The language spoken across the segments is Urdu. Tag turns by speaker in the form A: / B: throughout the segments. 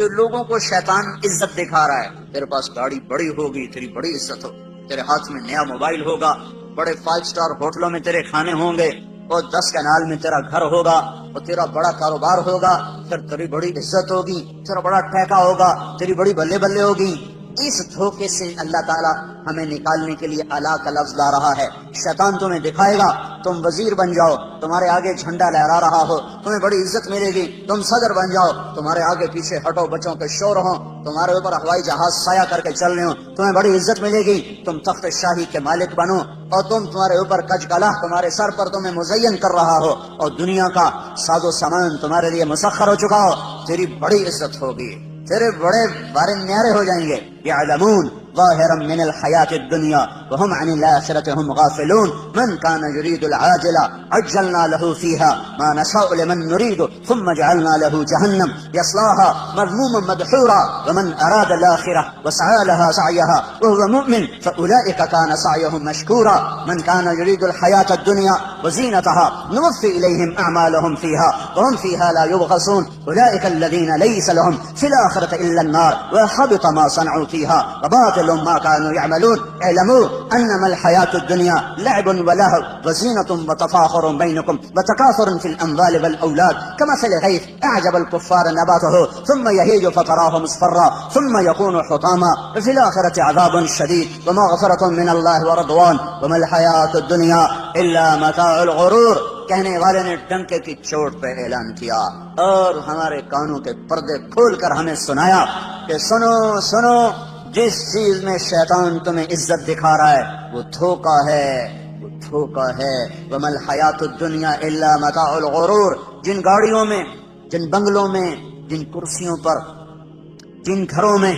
A: کہ لوگوں کو شیطان عزت دکھا رہا ہے، تیرے پاس گاڑی بڑی ہوگی تیری بڑی عزت ہو، تیرے ہاتھ میں نیا موبائل ہوگا، بڑے 5 اسٹار ہوٹلوں میں تیرے کھانے ہوں گے، اور 10 کنال میں تیرا گھر ہوگا، اور تیرا بڑا کاروبار ہوگا، پھر تیری بڑی عزت ہوگی، تیرا بڑا ٹھیکہ ہوگا، تیری بڑی بلے بلے ہوگی۔ اس دھوکے سے اللہ تعالیٰ ہمیں نکالنے کے لیے الا کا لفظ لا رہا ہے۔ شیطان تمہیں دکھائے گا تم وزیر بن جاؤ، تمہارے آگے جھنڈا لہرا رہا ہو، تمہیں بڑی عزت ملے گی، تم صدر بن جاؤ، تمہارے آگے پیچھے ہٹو بچوں کے شور ہوں، تمہارے اوپر ہوائی جہاز سایہ کر کے چل رہے ہوں، تمہیں بڑی عزت ملے گی، تم تخت شاہی کے مالک بنو، اور تمہارے اوپر کج کلہ تمہارے سر پر تمہیں مزین کر رہا ہو، اور دنیا کا ساز و سامان تمہارے لیے مسخر ہو چکا ہو، تیری بڑی عزت ہوگی، تیرے بڑے بارے نیارے ہو جائیں گے۔ یعلمون ظاہرا من الحیات الدنیا وهم عن الآخرة هم غافلون من كان يريد العاجلة عجلنا له فيها ما نشاء لمن نريد ثم جعلنا له جهنم يصلاها مذموما مدحورا ومن أراد الآخرة وسعى لها سعيها وهو مؤمن فأولئك كان سعيهم مشكورا من كان يريد الحياة الدنيا وزينتها نوفي إليهم أعمالهم فيها وهم فيها لا يبخسون أولئك الذين ليس لهم في الآخرة إلا النار وحبط ما صنعوا فيها وباطل ما كانوا يعملون اعلموا انما الحياة الدنيا لعب ولهو وزينة وتفاخر بينكم وتكاثر في الاموال والاولاد كمثل غيث اعجب الكفار نباته ثم يهيج فتراه مصفرا ثم يكون حطاما وفي الآخرة عذاب شديد ومغفرة من الله ورضوان وما الحياة الدنيا الا متاع الغرور۔ کہنے والے نے ڈنکے کی چوٹ پہ اعلان کیا اور ہمارے کانوں کے پردے کھول کر ہمیں سنایا کہ سنو سنو، جس چیز میں شیطان تمہیں عزت دکھا رہا ہے وہ دھوکا ہے، وہ دھوکا ہے۔ وَمَا الْحَيَاةُ الدُّنْيَا إِلَّا مَتَاعُ الْغُرُورِ، جن گاڑیوں میں، جن بنگلوں میں، جن کرسیوں پر، جن گھروں میں،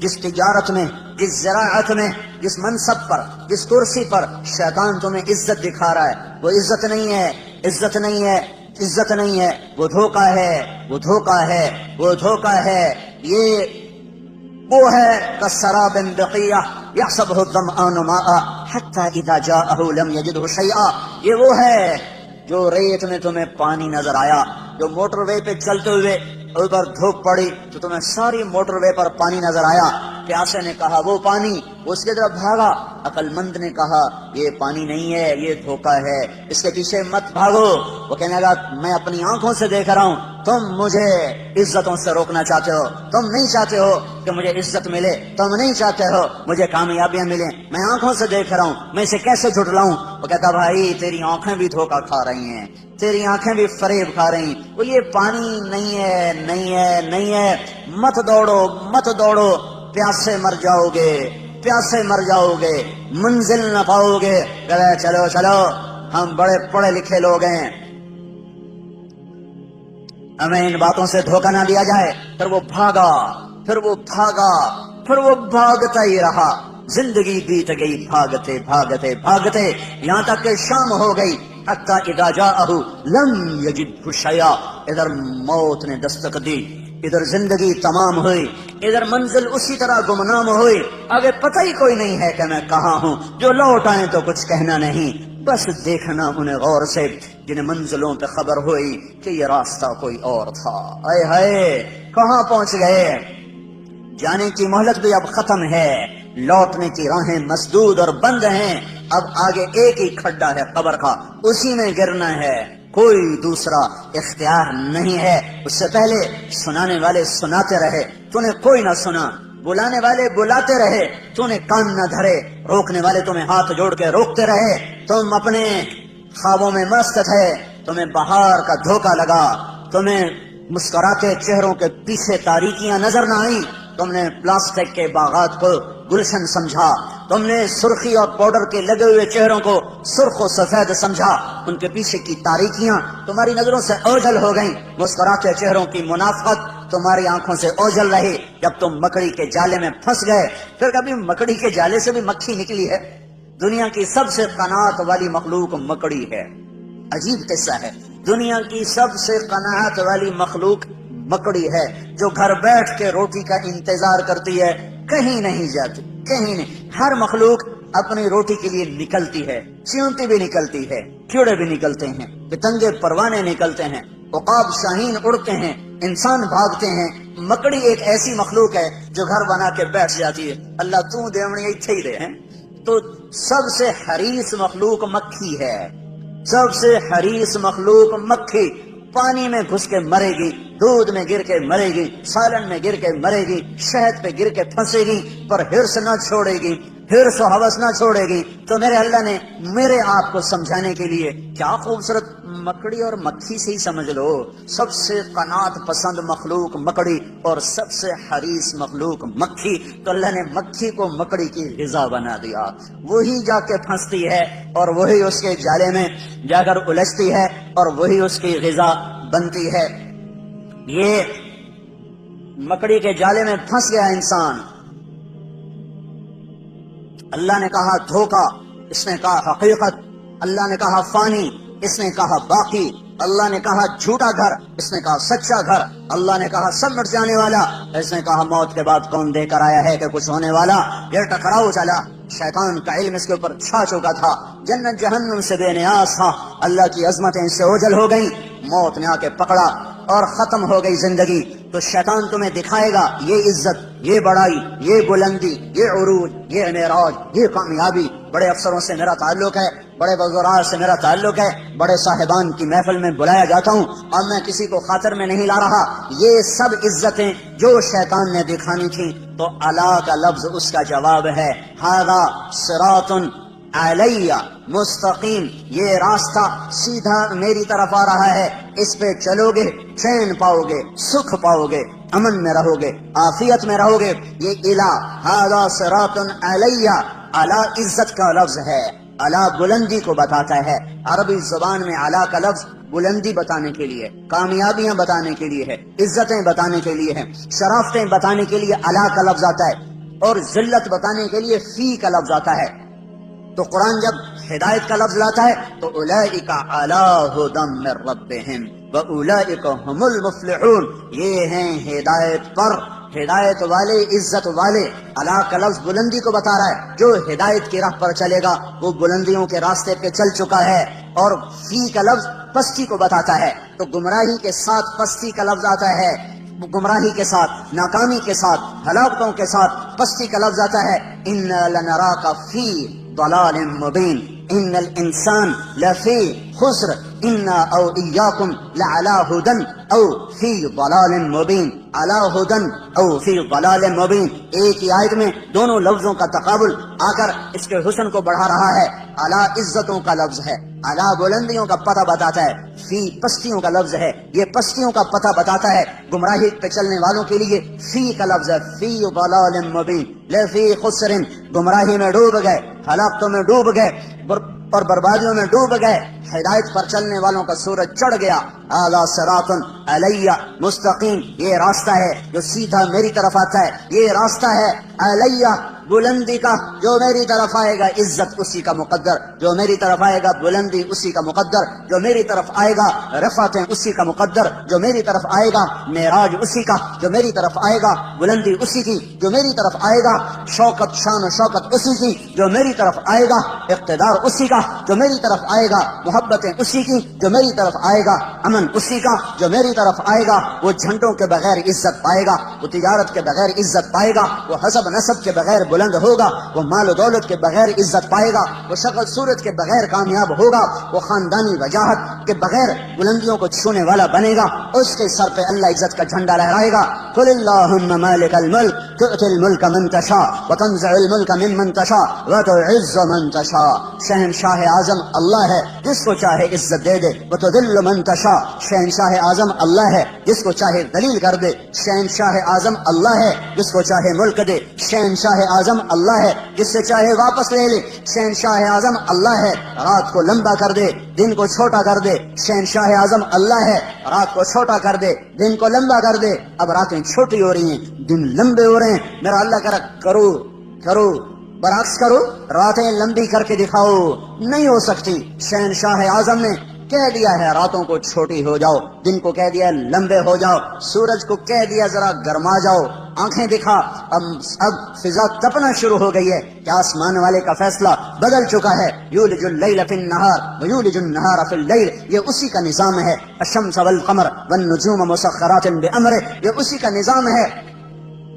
A: جس تجارت میں، جس زراعت میں، جس منصب پر، جس کرسی پر شیطان تمہیں عزت دکھا رہا ہے وہ عزت نہیں ہے، عزت نہیں ہے، عزت نہیں ہے، وہ دھوکا ہے، وہ دھوکا ہے، وہ دھوکا ہے۔ یہ وہ ہے کسراب بقیہ یحسبہ الظمآن ماء حتی اذا جاءہ لم یجدہ شیئا، یہ وہ ہے جو ریت میں تمہیں پانی نظر آیا، جو موٹر وے پہ چلتے ہوئے اوپر دھوپ پڑی تو تمہیں ساری موٹر وے پر پانی نظر آیا، پیاسے نے کہا وہ پانی، اس کی طرف بھاگا، عقل مند نے کہا یہ پانی نہیں ہے، یہ دھوکا ہے، اس کے پیچھے مت بھاگو۔ وہ کہنے لگا میں اپنی آنکھوں سے دیکھ رہا ہوں، تم مجھے عزتوں سے روکنا چاہتے ہو، تم نہیں چاہتے ہو کہ مجھے عزت ملے، تم نہیں چاہتے ہو مجھے کامیابیاں ملیں، میں آنکھوں سے دیکھ رہا ہوں، میں اسے کیسے جھٹلاؤں؟ وہ کہتا بھائی تیری آنکھیں بھی دھوکا کھا رہی ہیں، تیری آنکھیں بھی فریب کھا رہی ہیں، وہ یہ پانی نہیں ہے، نہیں ہے، نہیں ہے، مت دوڑو، مت دوڑو، پیاسے مر جاؤ گے، پیاسے مر جاؤ گے، منزل نہ پاؤ گے۔ کہے چلو چلو ہم بڑے پڑھے لکھے لوگ ہیں، ہمیں ان باتوں سے دھوکہ نہ دیا جائے۔ پھر وہ بھاگا، پھر وہ بھاگا، پھر وہ بھاگتا ہی رہا، زندگی بیت گئی بھاگتے بھاگتے بھاگتے، یہاں تک کہ شام ہو گئی۔ حتی اذا جاءہ لم یجدہ شیئا، ادھر موت نے دستک دی، ادھر زندگی تمام ہوئی، ادھر منزل اسی طرح گمنام ہوئی، آگے پتہ ہی کوئی نہیں ہے کہ میں کہاں ہوں، جو لوٹ آئیں تو کچھ کہنا نہیں، بس دیکھنا انہیں غور سے، جنہیں منزلوں پہ خبر ہوئی کہ یہ راستہ کوئی اور تھا۔ اے ہائے کہاں پہنچ گئے؟ جانے کی مہلت بھی اب ختم ہے، لوٹنے کی راہیں مسدود اور بند ہیں، اب آگے ایک ہی کھڈا ہے قبر کا، اسی میں گرنا ہے، کوئی دوسرا اختیار نہیں ہے۔ اس سے پہلے سنانے والے سناتے رہے، تو نے کوئی نہ سنا، بلانے والے بلاتے رہے، تو نے کان نہ دھرے، روکنے والے تمہیں ہاتھ جوڑ کے روکتے رہے، تم اپنے خوابوں میں مست تھے، تمہیں بہار کا دھوکہ لگا، تمہیں مسکراتے چہروں کے پیچھے تاریکیاں نظر نہ آئیں، تم نے پلاسٹک کے باغات کو گلشن سمجھا، تم نے سرخی اور پاؤڈر کے لگے ہوئے چہروں کو سرخ و سفید سمجھا، ان کے پیچھے کی تاریکیاں تمہاری نظروں سے اوجھل ہو گئیں، مسکراتے چہروں کی منافقت تمہاری آنکھوں سے اوجھل رہی، جب تم مکڑی کے جالے میں پھنس گئے۔ پھر کبھی مکڑی کے جالے سے بھی مکھی نکلی ہے؟ دنیا کی سب سے قناعت والی مخلوق مکڑی ہے، عجیب قصہ ہے، دنیا کی سب سے قناعت والی مخلوق مکڑی ہے، جو گھر بیٹھ کے روٹی کا انتظار کرتی ہے، کہیں نہیں جاتی، کہیں نہیں۔ ہر مخلوق اپنی روٹی کے لیے نکلتی ہے، چیونٹی بھی نکلتی ہے، کیڑے بھی نکلتے ہیں، پتنگے پروانے نکلتے ہیں، عقاب شاہین اڑتے ہیں، انسان بھاگتے ہیں، مکڑی ایک ایسی مخلوق ہے جو گھر بنا کے بیٹھ جاتی ہے، اللہ تو دیونی ایتھے ہی دے ہیں۔ تو سب سے حریص مخلوق مکھی ہے، سب سے حریص مخلوق مکھی، پانی میں گھس کے مرے گی، دودھ میں گر کے مرے گی، سالن میں گر کے مرے گی، شہد پہ گر کے پھنسے گی، پر ہرس نہ چھوڑے گی، ہرس و ہوس نہ چھوڑے گی۔ تو میرے اللہ نے میرے آپ کو سمجھانے کے لیے کیا خوبصورت، مکڑی اور مکھی سے ہی سمجھ لو، سب سے قناعت پسند مخلوق مکڑی اور سب سے حریص مخلوق مکھی، تو اللہ نے مکھی کو مکڑی کی غذا بنا دیا، وہی جا کے پھنستی ہے اور وہی اس کے جالے میں جا کر الجھتی ہے اور وہی اس کی غذا بنتی ہے۔ یہ مکڑی کے جالے میں پھنس گیا انسان، اللہ نے کہا دھوکا، اس نے کہا حقیقت، اللہ نے کہا فانی، اس نے کہا باقی، اللہ نے کہا جھوٹا گھر، اس نے کہا سچا گھر، اللہ نے کہا سب مٹ جانے والا، اس نے کہا موت کے بعد کون دے کر آیا ہے کہ کچھ ہونے والا۔ یہ ٹکراؤ چلا، شیطان کا علم اس کے اوپر چھا چکا تھا، جنت جہنم سے بے نیاز تھا، اللہ کی عظمتیں اس سے اوجھل ہو گئی، موت نے آ کے پکڑا اور ختم ہو گئی زندگی۔ تو شیطان تمہیں دکھائے گا یہ عزت، یہ بڑائی، یہ بلندی، یہ عروج، یہ معراج، یہ کامیابی، بڑے افسروں سے میرا تعلق ہے، بڑے وزراء سے میرا تعلق ہے، بڑے صاحبان کی محفل میں بلایا جاتا ہوں اور میں کسی کو خاطر میں نہیں لا رہا، یہ سب عزتیں جو شیطان نے دکھانی تھیں، تو الا کا لفظ اس کا جواب ہے، ھذا صراط علیہ مستقیم، یہ راستہ سیدھا میری طرف آ رہا ہے، اس پہ چلو گے چین پاؤ گے، سکھ پاؤ گے، امن میں رہو گے، عافیت میں رہو گے۔ یہ الہ ھذا صراط علیہ، اعلی عزت کا لفظ ہے، اعلی بلندی کو بتاتا ہے۔ عربی زبان میں اعلی کا لفظ بلندی بتانے کے لیے، کامیابیاں بتانے کے لیے ہے، عزتیں بتانے کے لیے ہے، شرافتیں بتانے کے لیے اعلی کا لفظ آتا ہے، اور ذلت بتانے کے لیے فی کا لفظ آتا ہے۔ تو قرآن جب ہدایت کا لفظ لاتا ہے تو اولئک علی ھدی من ربہم واولئک ھم المفلحون، یہ ہیں ہدایت پر، ہدایت والے، عزت والے۔ علی کا لفظ بلندی کو بتا رہا ہے، جو ہدایت کی راہ پر چلے گا وہ بلندیوں کے راستے پہ چل چکا ہے، اور فی کا لفظ پستی کو بتاتا ہے، تو گمراہی کے ساتھ پستی کا لفظ آتا ہے، گمراہی کے ساتھ، ناکامی کے ساتھ، ہلاکتوں کے ساتھ پستی کا لفظ آتا ہے۔ انا لنراک فی ضلال مبین، ان الانسان لفی خسر انا او ایاکم لعلی ھدی او فی ضلال مبین، علی ھدی او فی ضلال مبین، ایک ہی آیت میں دونوں لفظوں کا تقابل آ کر اس کے حسن کو بڑھا رہا ہے۔ علی عزتوں کا لفظ ہے، علی بلندیوں کا پتہ بتاتا ہے، فی پستیوں کا لفظ ہے، یہ پستیوں کا پتہ بتاتا ہے، گمراہی پہ چلنے والوں کے لیے فی کا لفظ ہے، فی ضلال مبین، لفی خسر، گمراہی میں ڈوب گئے، ہلاکتوں میں ڈوب گئے اور بربادیوں میں ڈوب گئے۔ ہدایت پر چلنے والوں کا سورج چڑھ گیا۔ ھذا صراط علیہ مستقیم، یہ راستہ ہے جو سیدھا میری طرف آتا ہے، یہ راستہ ہے علیہ بلندی کا، جو میری طرف آئے گا عزت اسی کا مقدر، جو میری طرف آئے گا بلندی اسی کا مقدر، جو میری طرف آئے گا رفعتیں اسی کا مقدر، جو میری طرف آئے گا معراج اسی کا، جو میری طرف آئے گا بلندی اسی کی، جو میری طرف آئے گا شوکت، شان و شوکت اسی کی، جو میری طرف آئے گا اقتدار اسی کا، جو میری طرف آئے گا محبتیں اسی کی، جو میری طرف آئے گا امن اسی کا، جو میری طرف آئے گا وہ جھنڈوں کے بغیر عزت پائے گا، وہ تجارت کے بغیر عزت پائے گا، وہ حسب نسب کے بغیر بلند ہوگا، وہ مال و دولت کے بغیر عزت پائے گا، وہ شکل صورت کے بغیر کامیاب ہوگا، وہ خاندانی وجاہت کے بغیر بلندیوں کو چھونے والا بنے گا، اس کے سر پہ اللہ عزت کا جھنڈا لہرائے گا۔ قل اللہم مالک الملک تؤتی الملک من تشاء وتنزع الملک ممن تشاء وتعز من تشاء، شہنشاہ اعظم اللہ ہے، جس کو چاہے عزت دے دے، وتذل من تشاء، شہنشاہ اعظم اللہ ہے، جس کو چاہے ذلیل کر دے، شہنشاہ اعظم اللہ ہے، جس کو چاہے ملک دے، شہنشاہ اعظم اللہ ہے، جس سے چاہے واپس لے لے، شہنشاہ اعظم اللہ ہے، رات کو لمبا کر دے، دن کو چھوٹا کر دے، شہنشاہ اعظم اللہ ہے، رات کو چھوٹا کر دے، دن کو لمبا کر دے۔ اب راتیں چھوٹی ہو رہی ہیں، دن لمبے ہو رہے ہیں، میرا اللہ کرا کرو برعکس کرو، راتیں لمبی کر کے دکھاؤ، نہیں ہو سکتی۔ شہنشاہ اعظم نے کہہ دیا ہے راتوں کو چھوٹی ہو جاؤ، دن کو کہہ دیا لمبے ہو جاؤ، سورج کو کہہ دیا ذرا گرما جاؤ، آنکھیں دکھا. اب فضا تپنا شروع ہو گئی ہے کہ آسمان والے کا فیصلہ بدل چکا ہے. یولج اللیل فی النہار ویولج النہار فی اللیل، یہ اسی کا نظام ہے. الشمس والقمر والنجوم مسخرات بامرہ، یہ اسی کا نظام ہے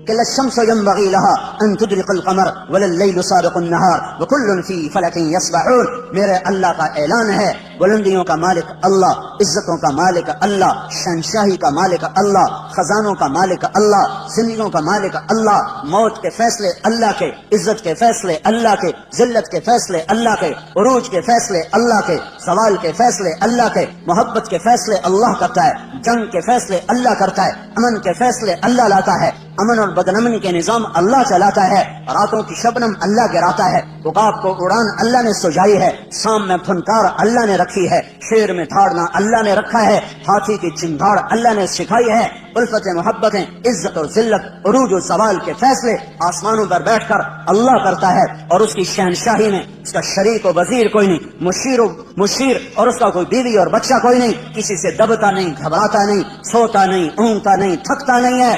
A: کہ لا الشمس ينبغي لها ان تدرك القمر ولا الليل سابق النهار وكل في فلك يسبحون. میرے اللہ کا اعلان ہے، بلندیوں کا مالک اللہ، عزتوں کا مالک اللہ، شہنشاہی کا مالک اللہ، خزانوں کا مالک اللہ، زندگیوں کا مالک اللہ. موت کے فیصلے اللہ کے، عزت کے فیصلے اللہ کے، ذلت کے فیصلے اللہ کے، عروج کے فیصلے اللہ کے، زوال کے فیصلے اللہ کے، محبت کے فیصلے اللہ کرتا ہے، جنگ کے فیصلے اللہ کرتا ہے، امن کے فیصلے اللہ لاتا ہے، امن اور بدنمنی کے نظام اللہ چلاتا ہے، راتوں کی شبنم اللہ گراتا ہے، عقاب کو اڑان اللہ نے سجائی ہے، سام میں پھنکار اللہ نے رکھی ہے، شیر میں دھاڑنا اللہ نے رکھا ہے، ہاتھی کی چنگھاڑ اللہ نے سکھائی ہے. الفت محبتیں، عزت اور ذلت، عروج و زوال کے فیصلے آسمانوں پر بیٹھ کر اللہ کرتا ہے، اور اس کی شہنشاہی میں اس کا شریک و وزیر کوئی نہیں، مشیر اور اس کا کوئی بیوی اور بچہ کوئی نہیں، کسی سے دبتا نہیں، گھبراتا نہیں، سوتا نہیں، اونگتا نہیں، تھکتا نہیں ہے.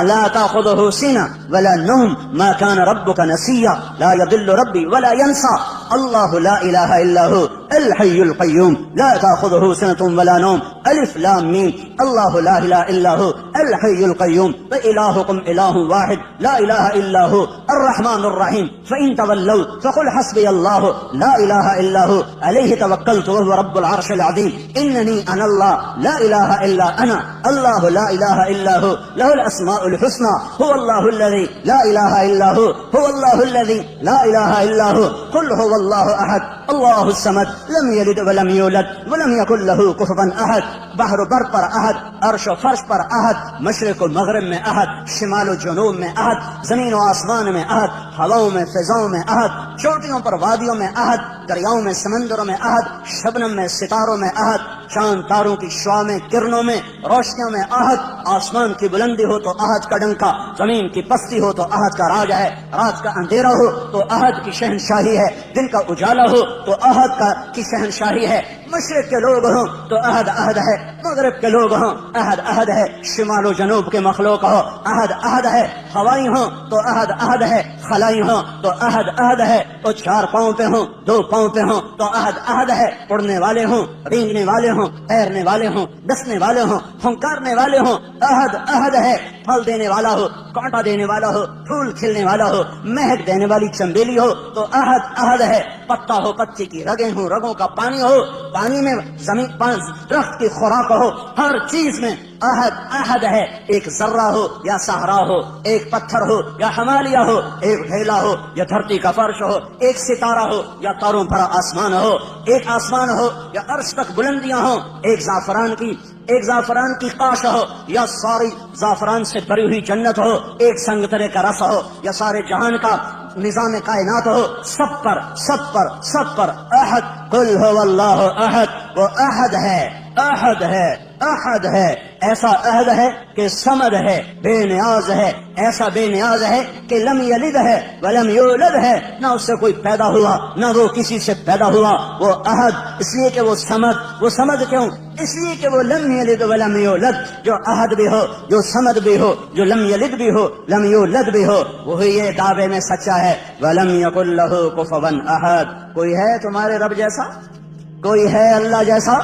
A: لا تأخذه سنة ولا نوم ما كان ربك نسيا لا يضل ربي ولا ينسى. الله لا إله إلا هو الحي القيوم لا تأخذه سنة ولا نوم. ألف لام ميم. الله لا إله إلا هو الحي القيوم وإلهكم إله واحد لا إله إلا هو الرحمن الرحيم. فإن تولوا فقل حسبي الله لا إله إلا هو عليه توكلت وهو رب العرش العظيم. إنني أنا الله لا إله إلا أنا الله لا إله إلا هو له الأسماء الحسنى. هو الله الذي لا إله إلا هو الله الذي لا إله إلا هو. قل هو الله أحد الله الصمد لم يلد ولم يولد ولم يكن له كفوا أحد. بحر و بر پر احد، عرش و فرش پر احد، مشرق و مغرب میں احد، شمال و جنوب میں احد، زمین و آسمان میں احد، ہواؤں میں فضاؤں میں احد، چوٹیوں پر وادیوں میں احد، دریاؤں میں سمندروں میں احد، شبنم میں ستاروں میں احد، چاند تاروں کی شعاع میں کرنوں میں روشنیوں میں احد. آسمان کی بلندی ہو تو احد کا ڈنکا، زمین کی پستی ہو تو احد کا راج ہے، رات کا اندھیرا ہو تو احد کی شہنشاہی ہے، دن کا اجالا ہو تو احد کی شہنشاہی ہے. مشرق کے لوگ ہوں تو احد احد ہے، مغرب کے لوگ ہوں احد احد ہے، شمال و جنوب کے مخلوق ہو احد احد ہے، ہوائی ہوں تو احد احد ہے، خلائی ہوں تو احد احد ہے، تو 4 پاؤں پہ ہوں 2 پاؤں پہ ہوں تو احد احد ہے، اڑنے والے ہوں، رینگنے والے ہوں، تیرنے والے ہوں، ڈسنے والے ہوں، پھنکارنے والے ہوں، احد احد ہے. پھل دینے والا ہو، کانٹا دینے والا ہو، پھول کھلنے والا ہو، مہک دینے والی چنبیلی ہو تو احد احد ہے. پتا ہو، پتی کی رگیں ہوں، رگوں کا پانی ہو، پانی میں زمین درخت کی خوراک ہو، ہر چیز میں احد احد ہے. ایک ذرہ ہو یا صحرا ہو، ایک پتھر ہو یا ہمالیہ ہو، ایک ڈھیلا ہو یا دھرتی کا فرش ہو، ایک ستارہ ہو یا تاروں بھرا آسمان ہو، ایک آسمان ہو یا عرش تک بلندیاں ہوں، ایک زعفران کی قاش ہو یا ساری زعفران سے بھری ہوئی جنت ہو، ایک سنگترے کا رس ہو یا سارے جہان کا نظام کائنات ہو، سب پر احد. قل هو اللہ احد. وہ احد ہے، ایسا احد ہے کہ صمد ہے، بے نیاز ہے، ایسا بے نیاز ہے کہ لم یلد ہے ولم یولد ہے، نہ اس سے کوئی پیدا ہوا نہ وہ کسی سے پیدا ہوا. وہ احد اس لیے کہ وہ صمد کیوں؟ اس لیے کہ وہ لم یلد ولم یولد، جو احد بھی ہو، جو صمد بھی ہو، جو لم یلد بھی ہو، لم یولد بھی ہو، وہی یہ دعوے میں سچا ہے. ولم یکن لہ کفوا احد. کوئی ہے تمہارے رب جیسا؟ کوئی ہے اللہ جیسا؟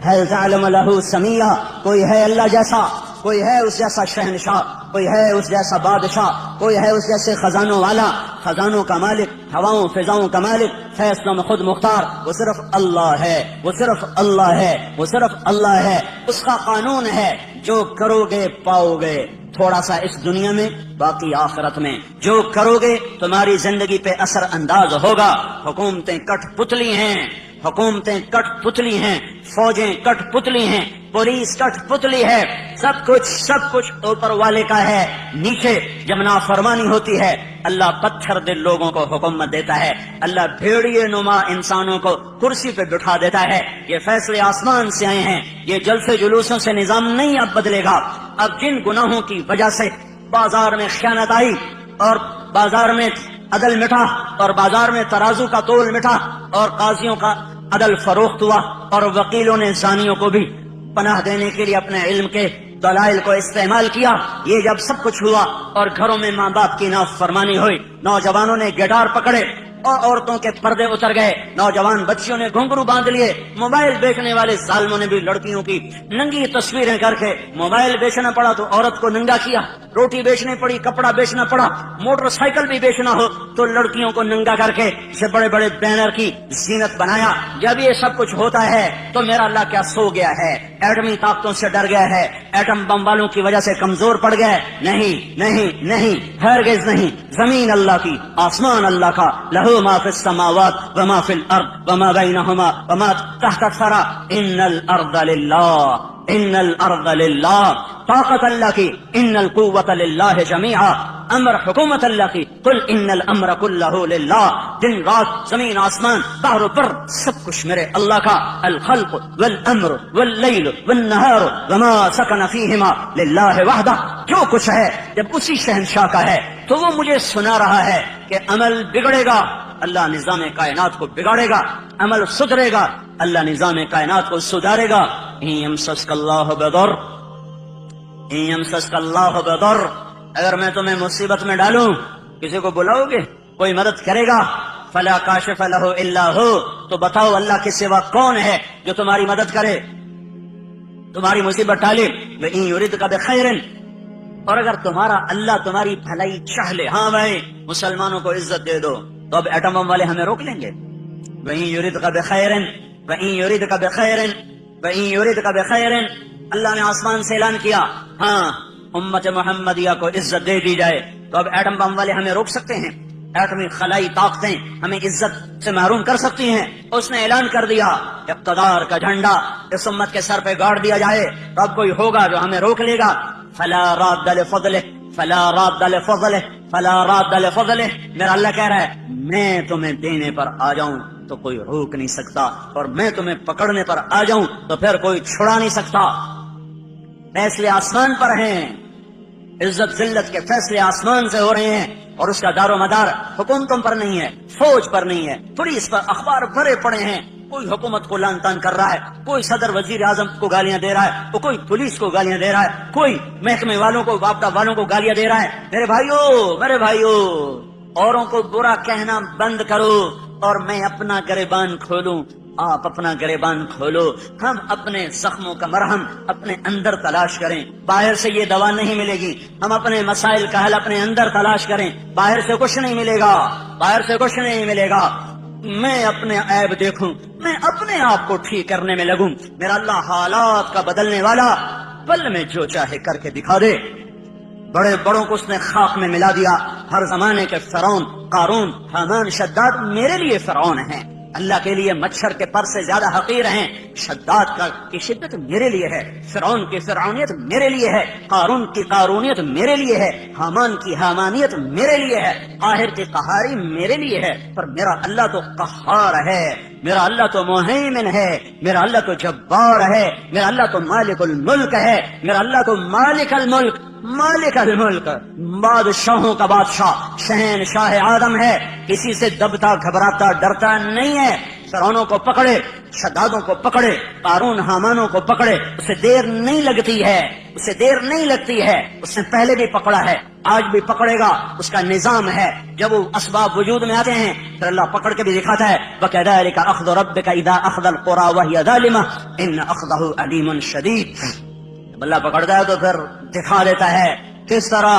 A: هل تعلم له سمیہ؟ کوئی ہے اللہ جیسا؟ کوئی ہے اس جیسا شہنشاہ؟ کوئی ہے اس جیسا بادشاہ؟ کوئی ہے اس جیسے خزانوں والا، خزانوں کا مالک، ہواؤں فضاؤں کا مالک، فیصلوں میں خود مختار؟ وہ صرف اللہ ہے، وہ صرف اللہ ہے، وہ صرف اللہ ہے. اس کا قانون ہے، جو کرو گے پاؤ گے، تھوڑا سا اس دنیا میں، باقی آخرت میں. جو کرو گے تمہاری زندگی پہ اثر انداز ہوگا. حکومتیں کٹ پتلی ہیں، فوجیں کٹ پتلی ہیں، پولیس کٹ پتلی ہے، سب کچھ اوپر والے کا ہے. نیچے جب نافرمانی ہوتی ہے، اللہ پتھر دل لوگوں کو حکومت دیتا ہے، اللہ بھیڑیے نما انسانوں کو کرسی پہ بٹھا دیتا ہے. یہ فیصلے آسمان سے آئے ہیں، یہ جلسے جلوسوں سے نظام نہیں اب بدلے گا. اب جن گناہوں کی وجہ سے بازار میں خیانت آئی اور بازار میں عدل مٹا اور بازار میں ترازو کا تول مٹا اور قاضیوں کا عدل فروخت ہوا اور وکیلوں نے زانیوں کو بھی پناہ دینے کے لیے اپنے علم کے دلائل کو استعمال کیا. یہ جب سب کچھ ہوا اور گھروں میں ماں باپ کی نافرمانی ہوئی، نوجوانوں نے گٹار پکڑے اور عورتوں کے پردے اتر گئے، نوجوان بچیوں نے گھنگرو باندھ لیے، موبائل بیچنے والے ظالموں نے بھی لڑکیوں کی ننگی تصویریں کر کے، موبائل بیچنا پڑا تو عورت کو ننگا کیا، روٹی بیچنی پڑی، کپڑا بیچنا پڑا، موٹر سائیکل بھی بیچنا ہو تو لڑکیوں کو ننگا کر کے اسے بڑے بڑے بینر کی زینت بنایا. جب یہ سب کچھ ہوتا ہے تو میرا اللہ کیا سو گیا ہے؟ ایٹمی طاقتوں سے ڈر گیا ہے؟ ایٹم بم والوں کی وجہ سے کمزور پڑ گیا ہے؟ نہیں نہیں نہیں، ہرگز نہیں. زمین اللہ کی، آسمان اللہ کا، لہو ما فی السماوات وما فی الارض وما بینہما وما تحت الثری، ان الارض للہ، ان الارض للہ. طاقت اللہ کی، ان القوت للہ جمیعا. امر حکومت اللہ کی، قل ان الامر کلہ للہ. دن رات، زمین آسمان، بحر و بر، سب کچھ میرے اللہ کا. الخلق والامر واللیل والنہار وما سکن فیہما للہ وحدہ. جو کچھ ہے جب اسی شہنشاہ کا ہے تو وہ مجھے سنا رہا ہے کہ عمل بگڑے گا، اللہ نظام کائنات کو بگاڑے گا، عمل سدھرے گا، اللہ نظام کائنات کو سدھارے گا. ان یمسسک اللہ بضر، ان یمسسک اللہ بضر، اگر میں تمہیں مصیبت میں ڈالوں کسی کو بلاؤ گے؟ کوئی مدد کرے گا؟ فلا کاشف لہ الا ہو، تو بتاؤ اللہ کے سوا کون ہے جو تمہاری مدد کرے، تمہاری مصیبت ٹالے. وَإِن يُرِدْكَ بِخَيْرٍ، اور اگر تمہارا اللہ تمہاری بھلائی چاہ لے، ہاں بھائی مسلمانوں کو عزت دے دو، تو اب ایٹم بم والے ہمیں روک لیں گے؟ وَإِن يُرِدْكَ بِخَيْرٍ وَإِن يُرِدْكَ بِخَيْرٍ وَإِن يُرِدْكَ بِخَيْرٍ. اللہ نے آسمان سے اعلان کیا، ہاں امت محمدیہ کو عزت دے دی جائے، تو اب ایٹم بم والے ہمیں روک سکتے ہیں؟ ایٹمی خلائی طاقتیں ہمیں عزت سے محروم کر سکتی ہیں؟ اس نے اعلان کر دیا اقتدار کا جھنڈا اس امت کے سر پہ گاڑ دیا جائے تو اب کوئی ہوگا جو ہمیں روک لے گا؟ فلا راد لفضلہ، فلا راد لفضلہ، فلا راد لفضلہ. میرا اللہ کہہ رہا ہے میں تمہیں دینے پر آ جاؤں تو کوئی روک نہیں سکتا، اور میں تمہیں پکڑنے پر آ جاؤں تو پھر کوئی چھڑا نہیں سکتا. فیصلے آسمان پر ہیں، عزت ذلت کے فیصلے آسمان سے ہو رہے ہیں، اور اس کا دار و مدار حکومتوں پر نہیں ہے، فوج پر نہیں ہے، پولیس پر. اخبار بھرے پڑے ہیں، کوئی حکومت کو لعن طعن کر رہا ہے، کوئی صدر وزیر اعظم کو گالیاں دے رہا ہے، تو کوئی پولیس کو گالیاں دے رہا ہے، کوئی محکمے والوں کو، وابدہ والوں کو گالیاں دے رہا ہے. میرے بھائیو اوروں کو برا کہنا بند کرو اور میں اپنا گریبان کھولوں. آپ اپنا گریبان کھولو، ہم اپنے زخموں کا مرہم اپنے اندر تلاش کریں، باہر سے یہ دوا نہیں ملے گی. ہم اپنے مسائل کا حل اپنے اندر تلاش کریں، باہر سے کچھ نہیں ملے گا، باہر سے کچھ نہیں ملے گا. میں اپنے عیب دیکھوں، میں اپنے آپ کو ٹھیک کرنے میں لگوں. میرا اللہ حالات کا بدلنے والا، پل میں جو چاہے کر کے دکھا دے. بڑے بڑوں کو اس نے خاک میں ملا دیا. ہر زمانے کے فرعون، قارون، حامان، شداد میرے لیے فرعون ہیں، اللہ کے لیے مچھر کے پر سے زیادہ حقیر ہیں. شداد کی شدت میرے لیے ہے، فرعون کی فرعونیت میرے لیے ہے، قارون کی قارونیت میرے لیے ہے، حامان کی حامانیت میرے لیے ہے، قاہر کی قہاری میرے لیے ہے. پر میرا اللہ تو قہار ہے، میرا اللہ تو مہیمن ہے، میرا اللہ تو جبار ہے، میرا اللہ تو مالک الملک ہے، میرا اللہ تو مالک الملک، مالک الملک، بادشاہوں کا بادشاہ، شہنشاہ آدم ہے، کسی سے دبتا گھبراتا ڈرتا نہیں ہے. فرعونوں کو پکڑے، شدادوں کو پکڑے، قارون حامانوں کو پکڑے، اسے دیر نہیں لگتی ہے، اسے دیر نہیں لگتی ہے. اس نے پہلے بھی پکڑا ہے، آج بھی پکڑے گا. اس کا نظام ہے، جب وہ اسباب وجود میں آتے ہیں پھر اللہ پکڑ کے بھی دکھاتا ہے. وَكَذَلِكَ أَخْذُ رَبِّكَ إِذَا أَخْذَ الْقُرَى وَهِيَ ظَالِمَةٌ إِنَّ أَخْذَهُ أَلِيمٌ شَدِيدٌ. جب اللہ پکڑتا ہے تو پھر دکھا دیتا ہے کس طرح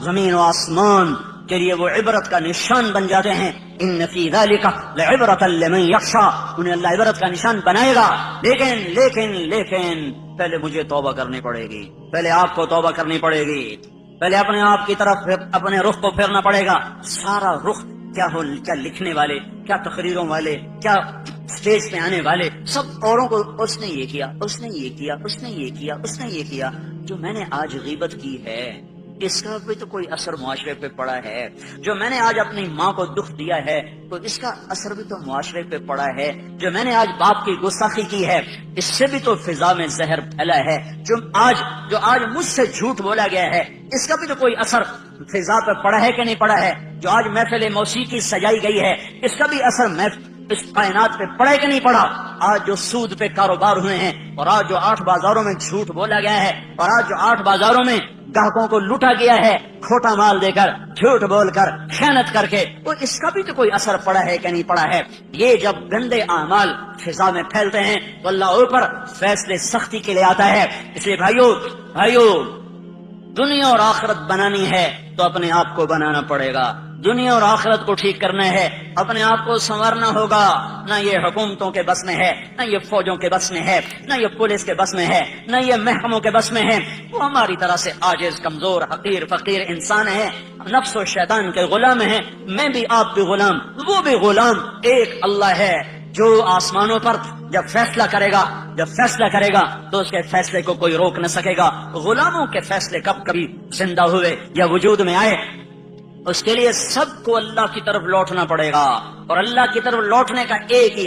A: زمین و آسمان کے لیے وہ عبرت کا نشان بن جاتے ہیں. ان فی ذلک لعبرۃ لمن یخشی، انہیں اللہ عبرت کا نشان بنائے گا. لیکن پہلے مجھے توبہ کرنی پڑے گی، پہلے آپ کو توبہ کرنی پڑے گی، پہلے اپنے آپ کی طرف اپنے رخ کو پھیرنا پڑے گا. سارا رخ کیا لکھنے والے، کیا تقریروں والے، کیا اسٹیج پہ آنے والے، سب اوروں کو اس نے یہ کیا، اس نے یہ کیا، اس نے یہ کیا، اس نے یہ کیا. جو میں نے آج غیبت کی ہے اس کا بھی تو کوئی اثر معاشرے پہ پڑا ہے. جو میں نے آج اپنی ماں کو دکھ دیا ہے تو اس کا اثر بھی تو معاشرے پہ پڑا ہے. جو میں نے آج باپ کی گستاخی کی ہے اس سے بھی تو فضا میں زہر پھیلا ہے. جو آج مجھ سے جھوٹ بولا گیا ہے اس کا بھی تو کوئی اثر فضا پہ پڑا ہے کہ نہیں پڑا ہے. جو آج محفل موسیقی سجائی گئی ہے اس کا بھی اثر اس کائنات پہ پڑا ہے کہ نہیں پڑا. آج جو سود پہ کاروبار ہوئے ہیں، اور آج جو 8 بازاروں میں جھوٹ بولا گیا ہے، اور آج جو 8 بازاروں میں گاہکوں کو لوٹا گیا ہے کھوٹا مال دے کر، جھوٹ بول کر، خیانت کر کے، تو اس کا بھی تو کوئی اثر پڑا ہے کہ نہیں پڑا ہے؟ یہ جب گندے اعمال فضا میں پھیلتے ہیں تو اللہ اوپر فیصلے سختی کے لیے آتا ہے۔ اس لیے بھائیو دنیا اور آخرت بنانی ہے تو اپنے آپ کو بنانا پڑے گا، دنیا اور آخرت کو ٹھیک کرنا ہے، اپنے آپ کو سنورنا ہوگا۔ نہ یہ حکومتوں کے بس میں ہے، نہ یہ فوجوں کے بس میں ہے، نہ یہ پولیس کے بس میں ہے، نہ یہ محکموں کے بس میں ہے۔ وہ ہماری طرح سے عاجز، کمزور، حقیر، فقیر انسان ہیں، نفس و شیطان کے غلام ہیں۔ میں بھی، آپ بھی غلام، وہ بھی غلام۔ ایک اللہ ہے جو آسمانوں پر جب فیصلہ کرے گا تو اس کے فیصلے کو کوئی روک نہ سکے گا۔ غلاموں کے فیصلے کبھی زندہ ہوئے یا وجود میں آئے، اس کے لیے سب کو اللہ کی طرف لوٹنا پڑے گا، اور اللہ کی طرف لوٹنے کا ایک ہی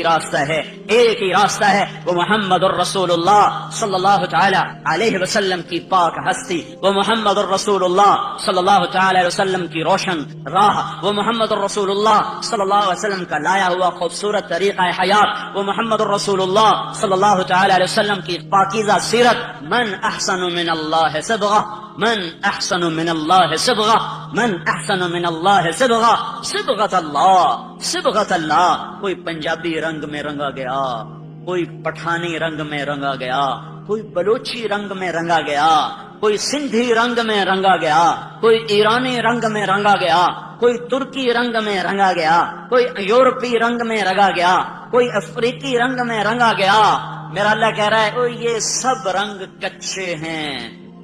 A: راستہ ہے، وہ محمد الرسول اللہ صلی اللہ تعالی علیہ وسلم کی پاک ہستی، وہ محمد الرسول اللہ صلی اللہ تعالی علیہ وسلم کی روشن راہ، وہ محمد الرسول اللہ صلی اللہ علیہ وسلم کا لایا ہوا خوبصورت طریقہ حیات، وہ محمد الرسول اللہ صلی اللہ تعالی علیہ وسلم کی پاکیزہ سیرت۔ من احسن من اللہ صبغہ، من احسن من اللہ صبغہ، من احسن من اللہ صبغہ، صبغۃ اللہ۔ کوئی پنجابی رنگ میں رنگا گیا، کوئی پٹھانی رنگ میں رنگا گیا، کوئی بلوچی رنگ میں رنگا گیا، کوئی سندھی رنگ میں رنگا گیا، کوئی ایرانی رنگ میں رنگا گیا، کوئی ترکی رنگ میں رنگا گیا، کوئی یورپی رنگ میں رنگا گیا، کوئی افریقی رنگ میں رنگا گیا۔ میرا اللہ کہہ رہا ہے او یہ سب رنگ کچے ہیں،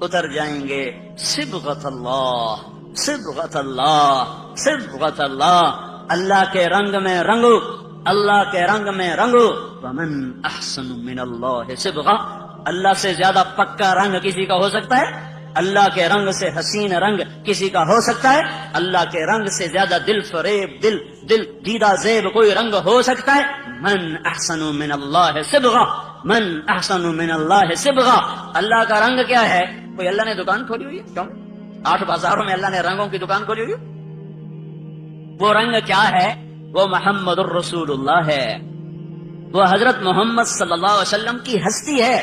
A: اتر جائیں گے۔ صبغۃ اللہ، صبغۃ اللہ، صبغۃ اللہ۔ اللہ کے رنگ میں رنگو، اللہ کے رنگ میں رنگو۔ ومن احسن من اللہ صبغہ، اللہ سے زیادہ پکا رنگ کسی کا ہو سکتا ہے؟ اللہ کے رنگ سے حسین رنگ کسی کا ہو سکتا ہے؟ اللہ کے رنگ سے زیادہ دل فریب، دل دیدہ زیب کوئی رنگ ہو سکتا ہے؟ من احسن من اللہ صبغہ، من احسن من اللہ صبغہ۔ اللہ کا رنگ کیا ہے؟ کوئی اللہ نے دکان کھولی ہوئی ہے؟ کیوں 8 بازاروں میں اللہ نے رنگوں کی دکان کھولی ہوئی ہے؟ وہ رنگ کیا ہے؟ وہ محمد الرسول اللہ ہے، وہ حضرت محمد صلی اللہ علیہ وسلم کی ہستی ہے،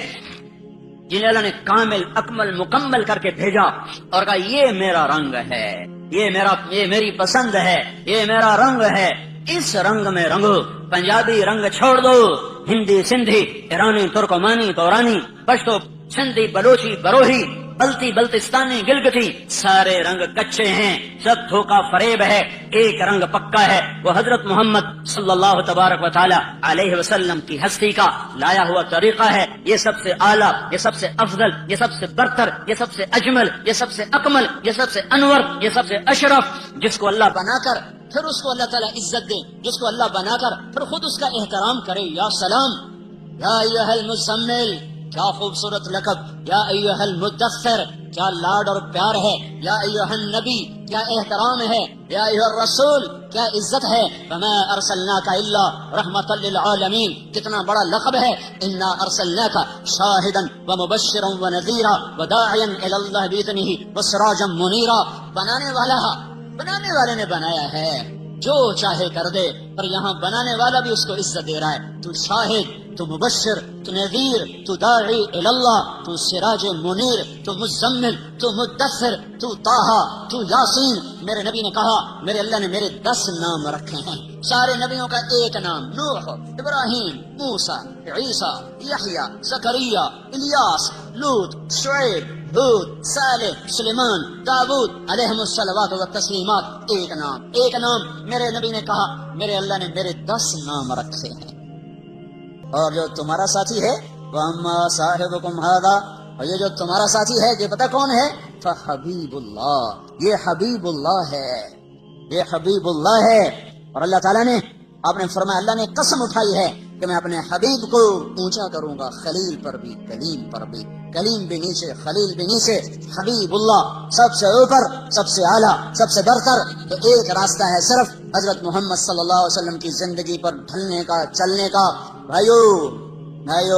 A: جنہیں اللہ نے کامل، اکمل، مکمل کر کے بھیجا اور کہا یہ میرا رنگ ہے، یہ میری پسند ہے، یہ میرا رنگ ہے، اس رنگ میں رنگو۔ پنجابی رنگ چھوڑ دو، ہندی، سندھی، ایرانی، ترکمانی، تورانی، پشتو، سندھی، بلوچی، بروہی، بلتستانی، گلگتی، سارے رنگ کچے ہیں، سب دھوکا فریب ہے، ایک رنگ پکا ہے، وہ حضرت محمد صلی اللہ تبارک و تعالی علیہ وسلم کی ہستی کا لایا ہوا طریقہ ہے۔ یہ سب سے اعلیٰ، یہ سب سے افضل، یہ سب سے برتر، یہ سب سے اجمل، یہ سب سے اکمل، یہ سب سے انور، یہ سب سے اشرف، جس کو اللہ بنا کر پھر اس کو اللہ تعالیٰ عزت دے، جس کو اللہ بنا کر پھر خود اس کا احترام کرے۔ یا سلام، یا ایھا المزمل، کیا خوبصورت لقب، یا ایھا المدثر، کیا لاڈ اور پیار ہے، یا ایھا النبی، کیا احترام ہے، یا ایھا الرسول، کیا عزت ہے۔ وما ارسلناک الا رحمۃ للعالمین، کتنا بڑا لقب ہے۔ انا ارسلناک شاہدا ومبشرا ونذیرا وداعیا الی اللہ باذنہ وسراجا منیرا۔ بنانے والے نے بنایا ہے، جو چاہے کر دے، پر یہاں بنانے والا بھی اس کو عزت دے رہا ہے۔ تو شاہد، تو مبشر، تو نذیر، تو داعی الی اللہ، تو سراج منیر، تو مزمل، تو مدثر، تو طٰہٰ، تو یاسین۔ میرے نبی نے کہا میرے اللہ نے میرے 10 نام رکھے ہیں، سارے نبیوں کا ایک نام، نوح، ابراہیم، موسیٰ، عیسیٰ، یحییٰ، زکریا، الیاس، لوط، شعیب، ہود، صالح، سلیمان، داؤد علیہم الصلوات والتسلیمات۔ ایک نام میرے نبی نے کہا میرے اللہ نے میرے 10 نام رکھے ہیں۔ اور جو تمہارا ساتھی ہے، وَأَمَّا صَاحِبُكُمْ هَذَا، اور یہ جو تمہارا ساتھی ہے یہ پتہ کون ہے؟ فحبیب اللہ، یہ حبیب اللہ ہے، یہ حبیب اللہ ہے۔ اور اللہ تعالیٰ نے، آپ نے فرمایا، اللہ نے قسم اٹھائی ہے کہ میں اپنے حبیب کو اونچا کروں گا، خلیل پر بھی، کلیم پر بھی، کلیم بھی نیچے، خلیل بھی نیچے، حبیب اللہ سب سے اوپر، سب سے اعلیٰ، سب سے برتر۔ تو ایک راستہ ہے صرف حضرت محمد صلی اللہ علیہ وسلم کی زندگی پر ڈھلنے کا، چلنے کا۔ بھائیو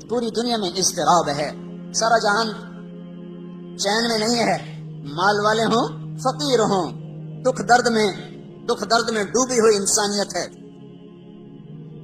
A: پوری دنیا میں اضطراب ہے، سارا جہان چین میں نہیں ہے، مال والے ہوں، فقیر ہوں، دکھ درد میں ڈوبی ہوئی انسانیت ہے۔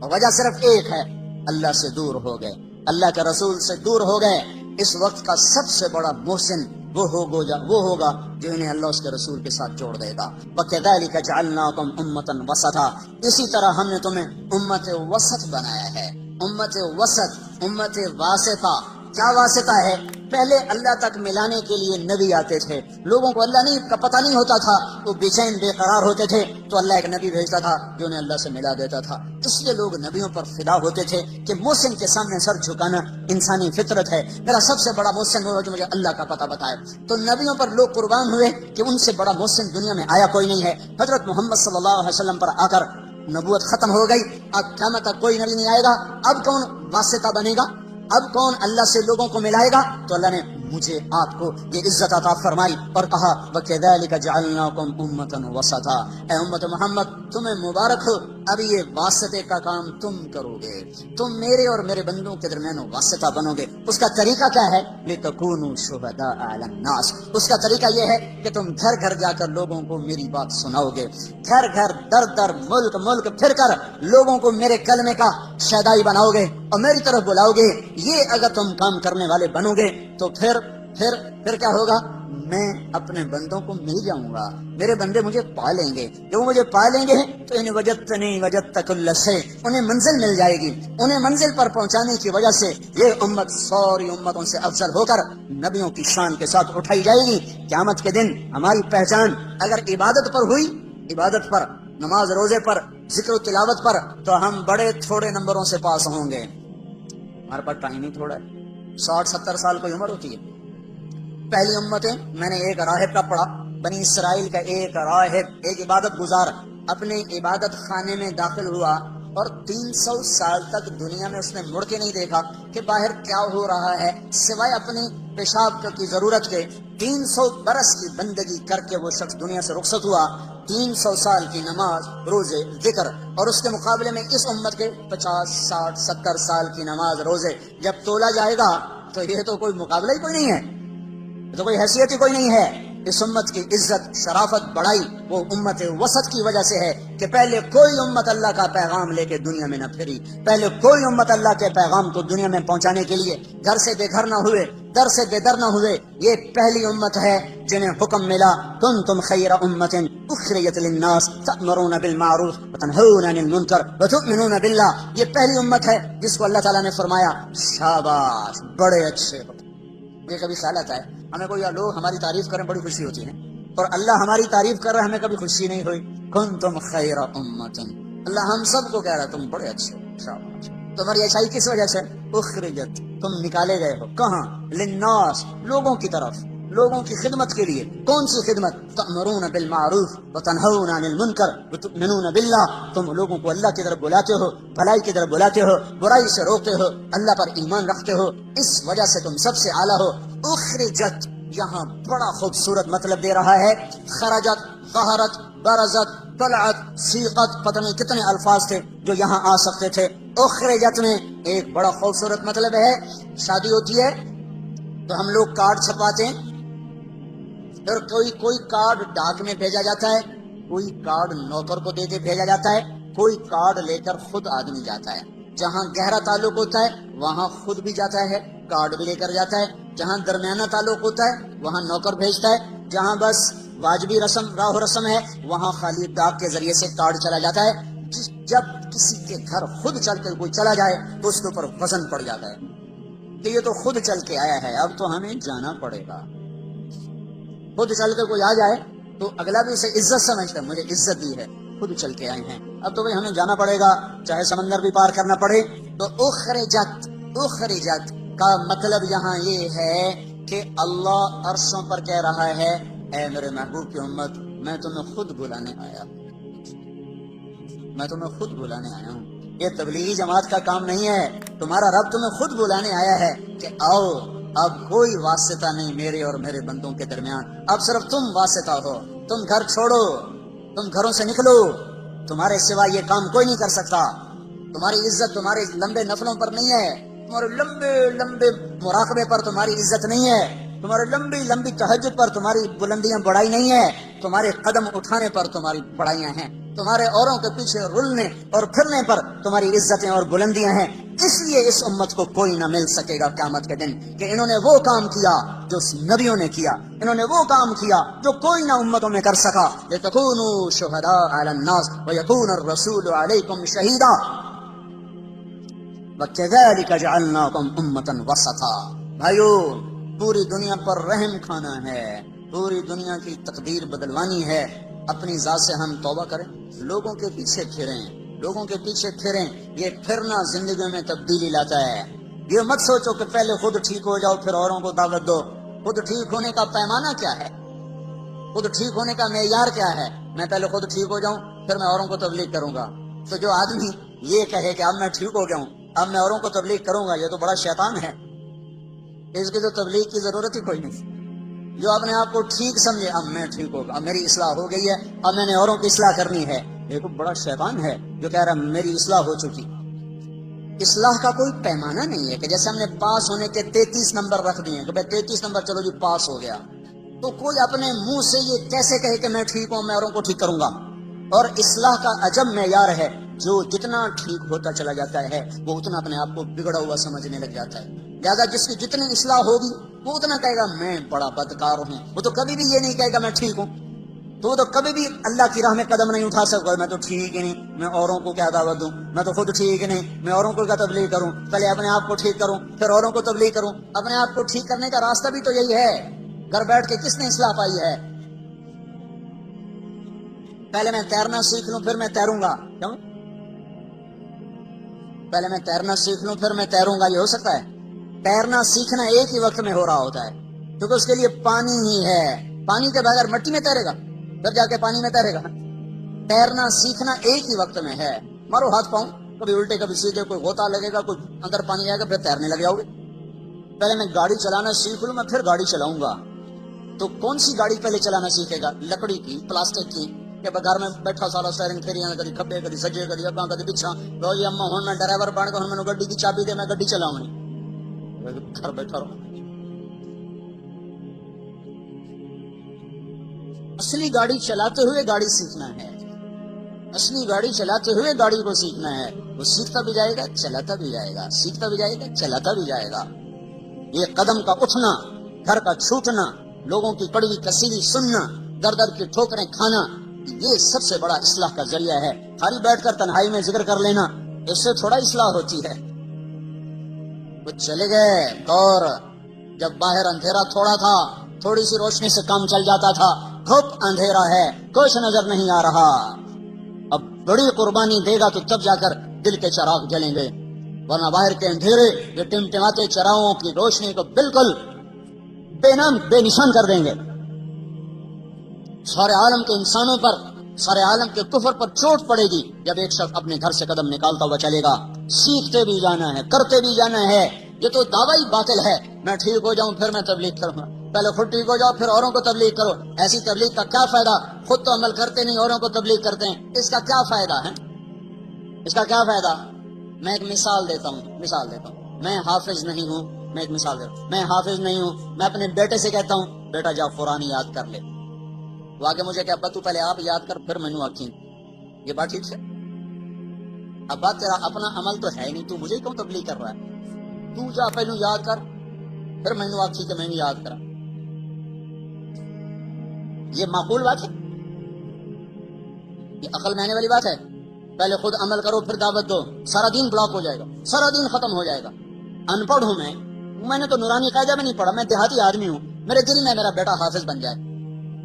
A: وجہ صرف ایک ہے، اللہ سے دور ہو گئے، اللہ کے رسول سے دور ہو گئے۔ اس وقت کا سب سے بڑا محسن وہ ہوگا جو انہیں اللہ اس کے رسول کے ساتھ جوڑ دے گا۔ وَكَذَلِكَ جَعَلْنَاكُمْ أُمَّةً وَسَطًا، اسی طرح ہم نے تمہیں امت وسط بنایا ہے۔ امت وسط، امت واسطہ، کیا واسطہ ہے؟ پہلے اللہ تک ملانے کے لیے نبی آتے تھے، لوگوں کو اللہ کا پتہ نہیں ہوتا تھا، وہ بے چین بے قرار ہوتے تھے، تو اللہ ایک نبی بھیجتا تھا جو انہیں اللہ سے ملا دیتا تھا۔ اس لیے لوگ نبیوں پر فدا ہوتے تھے کہ محسن کے سامنے سر جھکانا انسانی فطرت ہے، میرا سب سے بڑا محسن وہ جو مجھے اللہ کا پتہ بتائے۔ تو نبیوں پر لوگ قربان ہوئے کہ ان سے بڑا محسن دنیا میں آیا کوئی نہیں ہے۔ حضرت محمد صلی اللہ علیہ وسلم پر آ کر نبوت ختم ہو گئی، اب قیامت تک کوئی نبی نہیں آئے گا، اب کون واسطہ بنے گا؟ اب کون اللہ سے لوگوں کو ملائے گا؟ تو اللہ نے مجھے آپ کو یہ عزت عطا فرمائی اور کہا وَكَذَلِكَ جَعَلْنَاكُمْ أُمَّةً وَسَطًا، اے امت محمد تمہیں مبارک ہو، اب یہ واسطے کا کام تم کرو گے، تم میرے اور میرے بندوں کے درمیان واسطہ بنو گے۔ اس کا طریقہ کیا ہے؟ لِتَكُونُوا شُهَدَاءَ عَلَى النَّاسِ، اس کا طریقہ یہ ہے کہ تم گھر گھر جا کر لوگوں کو میری بات سناؤ گے، گھر گھر در در ملک ملک پھر کر لوگوں کو میرے کلمے کا شیدائی بناؤ گے اور میری طرف بلاؤ گے۔ یہ اگر تم کام کرنے والے بنو گے تو پھر کیا ہوگا؟ میں اپنے بندوں کو مل جاؤں گا، میرے بندے مجھے پا لیں گے، جب وہ مجھے پا لیں گے تو انہیں وجدتنی وجدت کل شیء، انہیں منزل مل جائے گی، انہیں منزل پر پہنچانے کی وجہ سے یہ امت ساری امتوں سے افضل ہو کر نبیوں کی شان کے ساتھ اٹھائی جائے گی۔ قیامت کے دن ہماری پہچان اگر عبادت پر ہوئی، عبادت پر، نماز روزے پر، ذکر و تلاوت پر، تو ہم بڑے تھوڑے نمبروں سے پاس ہوں گے۔ ہمارے پاس ٹائم ہی تھوڑا ہے، 60-70 سال کوئی عمر ہوتی ہے۔ پہلی امتیں، میں نے ایک راہب کا پڑھا، بنی اسرائیل کا ایک راہب، ایک عبادت گزار اپنے عبادت خانے میں داخل ہوا اور 300 سال تک دنیا میں اس نے مڑ کے نہیں دیکھا کہ باہر کیا ہو رہا ہے، سوائے اپنی پیشاب کی ضرورت کے۔ 300 برس کی بندگی کر کے وہ شخص دنیا سے رخصت ہوا، 300 سال کی نماز روزے ذکر، اور اس کے مقابلے میں اس امت کے 50 60 70 سال کی نماز روزے جب تولا جائے گا تو یہ تو کوئی مقابلہ ہی کوئی نہیں ہے، تو کوئی حیثیت ہی کوئی نہیں ہے۔ اس امت کی عزت، شرافت، بڑائی وہ امت وسط کی وجہ سے ہے کہ پہلے کوئی امت اللہ کا پیغام لے کے دنیا میں نہ پھری، پہلے کوئی امت اللہ کے پیغام کو دنیا میں پہنچانے کے لیے گھر سے بے گھر نہ ہوئے، در سے بے در نہ ہوئے۔ یہ پہلی امت ہے جنہیں حکم ملا کنتم خیر امت اخرجت للناس تأمرون بالمعروف وتنہون عن المنکر وتؤمنون باللہ۔ یہ پہلی امت ہے جس کو اللہ تعالیٰ نے فرمایا شاباش، بڑے اچھے ہو۔ یہ کبھی خیال آتا ہے ہمیں کوئی لوگ ہماری تعریف کریں بڑی خوشی ہوتی ہے، اور اللہ ہماری تعریف کر رہا ہے ہمیں کبھی خوشی نہیں ہوئی۔ کنتم خیر امت، اللہ ہم سب کو کہہ رہا ہے تم بڑے اچھے ہو، شاباش۔ تمہاری اچھائی کس وجہ سے؟ اخرجت، تم نکالے گئے ہو، کہاں؟ للناس، لوگوں کی طرف، لوگوں کی خدمت کے لیے۔ کون سی خدمت؟ تأمرون بالمعروف وتنہون عن المنکر وتؤمنون باللہ، تم لوگوں کو اللہ کی طرف بلاتے ہو، بھلائی کی طرف بلاتے ہو، برائی سے روکتے ہو، اللہ پر ایمان رکھتے ہو، اس وجہ سے تم سب سے اعلیٰ ہو۔ اخرجت یہاں بڑا خوبصورت مطلب دے رہا ہے، خرجت، ظہرت، برزت، طلعت، سیقت، پتہ نہیں کتنے الفاظ تھے جو یہاں آ سکتے تھے۔ اخرجت میں ایک بڑا خوبصورت مطلب ہے، شادی ہوتی ہے تو ہم لوگ کارڈ چھپاتے ہیں، اور کوئی کارڈ ڈاک میں بھیجا جاتا ہے، کوئی کارڈ نوکر کو دے کے بھیجا جاتا ہے، کوئی کارڈ لے کر خود آدمی جاتا ہے۔ جہاں گہرا تعلق ہوتا ہے وہاں خود بھی جاتا ہے، کارڈ بھی لے کر جاتا ہے۔ جہاں درمیانہ تعلق ہوتا ہے وہاں نوکر بھیجتا ہے۔ جہاں بس واجبی رسم، راہ و رسم ہے، وہاں خالی ڈاک کے ذریعے سے کارڈ چلا جاتا ہے۔ جب کسی کے گھر خود چل کر کوئی چلا جائے تو اس کے اوپر وزن پڑ جاتا ہے کہ یہ تو خود چل کے آیا ہے، اب تو ہمیں جانا پڑے گا۔ خود چل کے کوئی آ جائے تو اگلا بھی اسے عزت سمجھتا ہے، مجھے عزت دی ہے، خود چل کے آئے ہیں، اب تو بھائی ہمیں جانا پڑے گا، چاہے سمندر بھی پار کرنا پڑے۔ تو اخرجت، اخرجت کا مطلب یہاں یہ ہے کہ اللہ عرشوں پر کہہ رہا ہے اے میرے محبوب کی امت، میں تمہیں خود بلانے آیا ہوں، میں تمہیں خود بلانے آیا ہوں۔ یہ تبلیغی جماعت کا کام نہیں ہے، تمہارا رب تمہیں خود بلانے آیا ہے کہ آؤ، اب کوئی واسطہ نہیں میرے اور میرے بندوں کے درمیان، اب صرف تم واسطہ ہو۔ تم گھر چھوڑو، تم گھروں سے نکلو، تمہارے سوا یہ کام کوئی نہیں کر سکتا۔ تمہاری عزت تمہارے لمبے نفلوں پر نہیں ہے، تمہارے لمبے لمبے مراقبے پر تمہاری عزت نہیں ہے، تمہارے لمبی لمبی تہجد پر تمہاری بلندیاں بڑائی نہیں ہے، تمہارے قدم اٹھانے پر تمہاری بڑائیاں ہیں۔ تمہارے اوروں کے پیچھے رلنے اور پھرنے پر تمہاری عزتیں اور بلندیاں ہیں. اس لیے اس امت کو کوئی نہ مل سکے گا قیامت کے دن کہ انہوں نے وہ کام کیا جو نبیوں نے کیا, انہوں نے وہ کام کیا جو کوئی نہ امتوں میں کر سکا. لتکونوا شہداء علی الناس ویکون الرسول علیکم شہیدا وکذالک جعلناکم امۃ وسطا. بھائیو, پوری دنیا پر رحم کھانا ہے, پوری دنیا کی تقدیر بدلوانی ہے. اپنی ذات سے ہم توبہ کریں, لوگوں کے پیچھے پھریں, لوگوں کے پیچھے پھریں. یہ پھرنا زندگی میں تبدیلی لاتا ہے. یہ مت سوچو کہ پہلے خود ٹھیک ہو جاؤ پھر اوروں کو دعوت دو. خود ٹھیک ہونے کا پیمانہ کیا ہے؟ خود ٹھیک ہونے کا معیار کیا ہے؟ میں پہلے خود ٹھیک ہو جاؤں پھر میں اوروں کو تبلیغ کروں گا. تو جو آدمی یہ کہے کہ اب میں ٹھیک ہو گیا ہوں اب میں اوروں کو تبلیغ کروں گا, یہ تو بڑا شیطان ہے. اس کی تو تبلیغ کی ضرورت ہی کوئی نہیں. جو اپنے آپ کو ٹھیک سمجھے اب میں ٹھیک ہوگا, اب میری اصلاح ہو گئی ہے, اب میں نے اوروں کی اصلاح کرنی ہے, یہ تو بڑا شیطان ہے جو کہہ رہا میری اصلاح ہو چکی. اصلاح کا کوئی پیمانہ نہیں ہے کہ جیسے ہم نے پاس ہونے کے 33 نمبر رکھ دیے کہ بھائی 33 نمبر چلو جی پاس ہو گیا, تو کوئی اپنے منہ سے یہ کیسے کہے کہ میں ٹھیک ہوں میں اوروں کو ٹھیک کروں گا. اور اصلاح کا عجب معیار ہے, جو جتنا ٹھیک ہوتا چلا جاتا ہے وہ اتنا اپنے آپ کو بگڑا ہوا سمجھنے لگ جاتا ہے. لہٰذا جس کی جتنی اصلاح ہوگی وہ اتنا کہے گا میں بڑا بدکار ہوں. وہ تو کبھی بھی یہ نہیں کہے گا میں ٹھیک ہوں, تو وہ تو کبھی بھی اللہ کی راہ میں قدم نہیں اٹھا سکتا. میں تو ٹھیک ہی نہیں, میں اوروں کو کیا دعوت دوں, میں تو خود ٹھیک ہی نہیں, میں اوروں کو کیا تبلیغ کروں. پہلے اپنے آپ کو ٹھیک کروں پھر اوروں کو تبلیغ کروں. اپنے آپ کو ٹھیک کرنے کا راستہ بھی تو یہی ہے. گھر بیٹھ کے کس نے اصلاح پائی ہے؟ پہلے میں تیرنا سیکھ لوں پھر میں تیروں گا. کیوں؟ پہلے میں تیرنا سیکھ لوں پھر میں تیروں گا, یہ ہو سکتا ہے؟ تیرنا سیکھنا ایک ہی وقت میں ہو رہا ہوتا ہے کیونکہ اس کے لیے پانی ہی ہے. پانی کے بغیر مٹی میں تیرے گا پھر جا کے پانی میں تیرے گا. تیرنا سیکھنا ایک ہی وقت میں ہے. مارو ہاتھ پاؤں کبھی الٹے کبھی سیدھے, کوئی غوطہ لگے گا کوئی اندر پانی آئے گا پھر تیرنے لگ جاؤ گے. پہلے میں گاڑی چلانا سیکھ لوں میں پھر گاڑی چلاؤں گا. تو کون سی گاڑی پہلے چلانا سیکھے گا؟ لکڑی کی, پلاسٹک کی, کہ گھر میں بیٹھا سارا سیرنگ پھر کدی کھبے کدی سجے کدی اگاں کدی پچھا, جی اما ہوں میں ڈرائیور بن کے میں گڈی کی چابی دے میں گڈی چلاؤں گی. گھر بیٹھا رہو. اصلی گاڑی چلاتے ہوئے گاڑی سیکھنا ہے. اصلی گاڑی چلاتے ہوئے گاڑی کو سیکھنا ہے. وہ سیکھتا بھی جائے گا چلاتا بھی جائے گا, سیکھتا بھی جائے گا چلاتا بھی جائے گا. یہ قدم کا اٹھنا, گھر کا چھوٹنا, لوگوں کی کڑوی کسیلی سننا, در در کی ٹھوکریں کھانا, یہ سب سے بڑا اصلاح کا ذریعہ ہے. خالی بیٹھ کر تنہائی میں ذکر کر لینا اس سے تھوڑا اصلاح ہوتی ہے. وہ چلے گئے دور جب باہر اندھیرا تھوڑا تھا, تھوڑی سی روشنی سے کام چل جاتا تھا. گھپ اندھیرا ہے, کچھ نظر نہیں آ رہا. اب بڑی قربانی دے گا تو تب جا کر دل کے چراغ جلیں گے, ورنہ باہر کے اندھیرے یہ ٹمٹماتے چراغوں کی روشنی کو بالکل بے نام بے نشان کر دیں گے. سارے عالم کے انسانوں پر, سارے عالم کے کفر پر چوٹ پڑے گی جب ایک شخص اپنے گھر سے قدم نکالتا ہوا چلے گا. سیکھتے بھی جانا ہے, کرتے بھی جانا ہے. یہ تو دعویٰ ہی باطل ہے, میں ٹھیک ہو جاؤں پھر میں تبلیغ کروں گا. پہلے خود ٹھیک ہو جاؤ پھر اوروں کو تبلیغ کرو. ایسی تبلیغ کا کیا فائدہ؟ خود تو عمل کرتے نہیں, اوروں کو تبلیغ کرتے ہیں. اس کا کیا فائدہ ہے؟ اس کا کیا فائدہ؟ میں ایک مثال دیتا ہوں. میں حافظ نہیں ہوں, میں ایک مثال دیتا ہوں. میں حافظ نہیں ہوں, میں اپنے بیٹے سے کہتا ہوں بیٹا جا قرآن یاد کر لے. وہ آگے مجھے کہ ابا تو پہلے آپ یاد کر پھر مینوں آکھیں. یہ بات ٹھیک ہے؟ ابا تیرا اپنا عمل تو ہے نہیں, تو مجھے کیوں تبلیغ کر رہا ہے؟ تو جا پہلو یاد کر پھر مینوں آکھی کہ میں نے یاد کرا. یہ معقول بات ہے؟ یہ عقل میں آنے والی بات ہے؟ پہلے خود عمل کرو پھر دعوت دو. سارا دین بلاک ہو جائے گا, سارا دین ختم ہو جائے گا. ان پڑھ ہوں میں نے تو نورانی قاعدہ میں نہیں پڑھا, میں دیہاتی آدمی ہوں. میرے دل میں میرا بیٹا حافظ بن جائے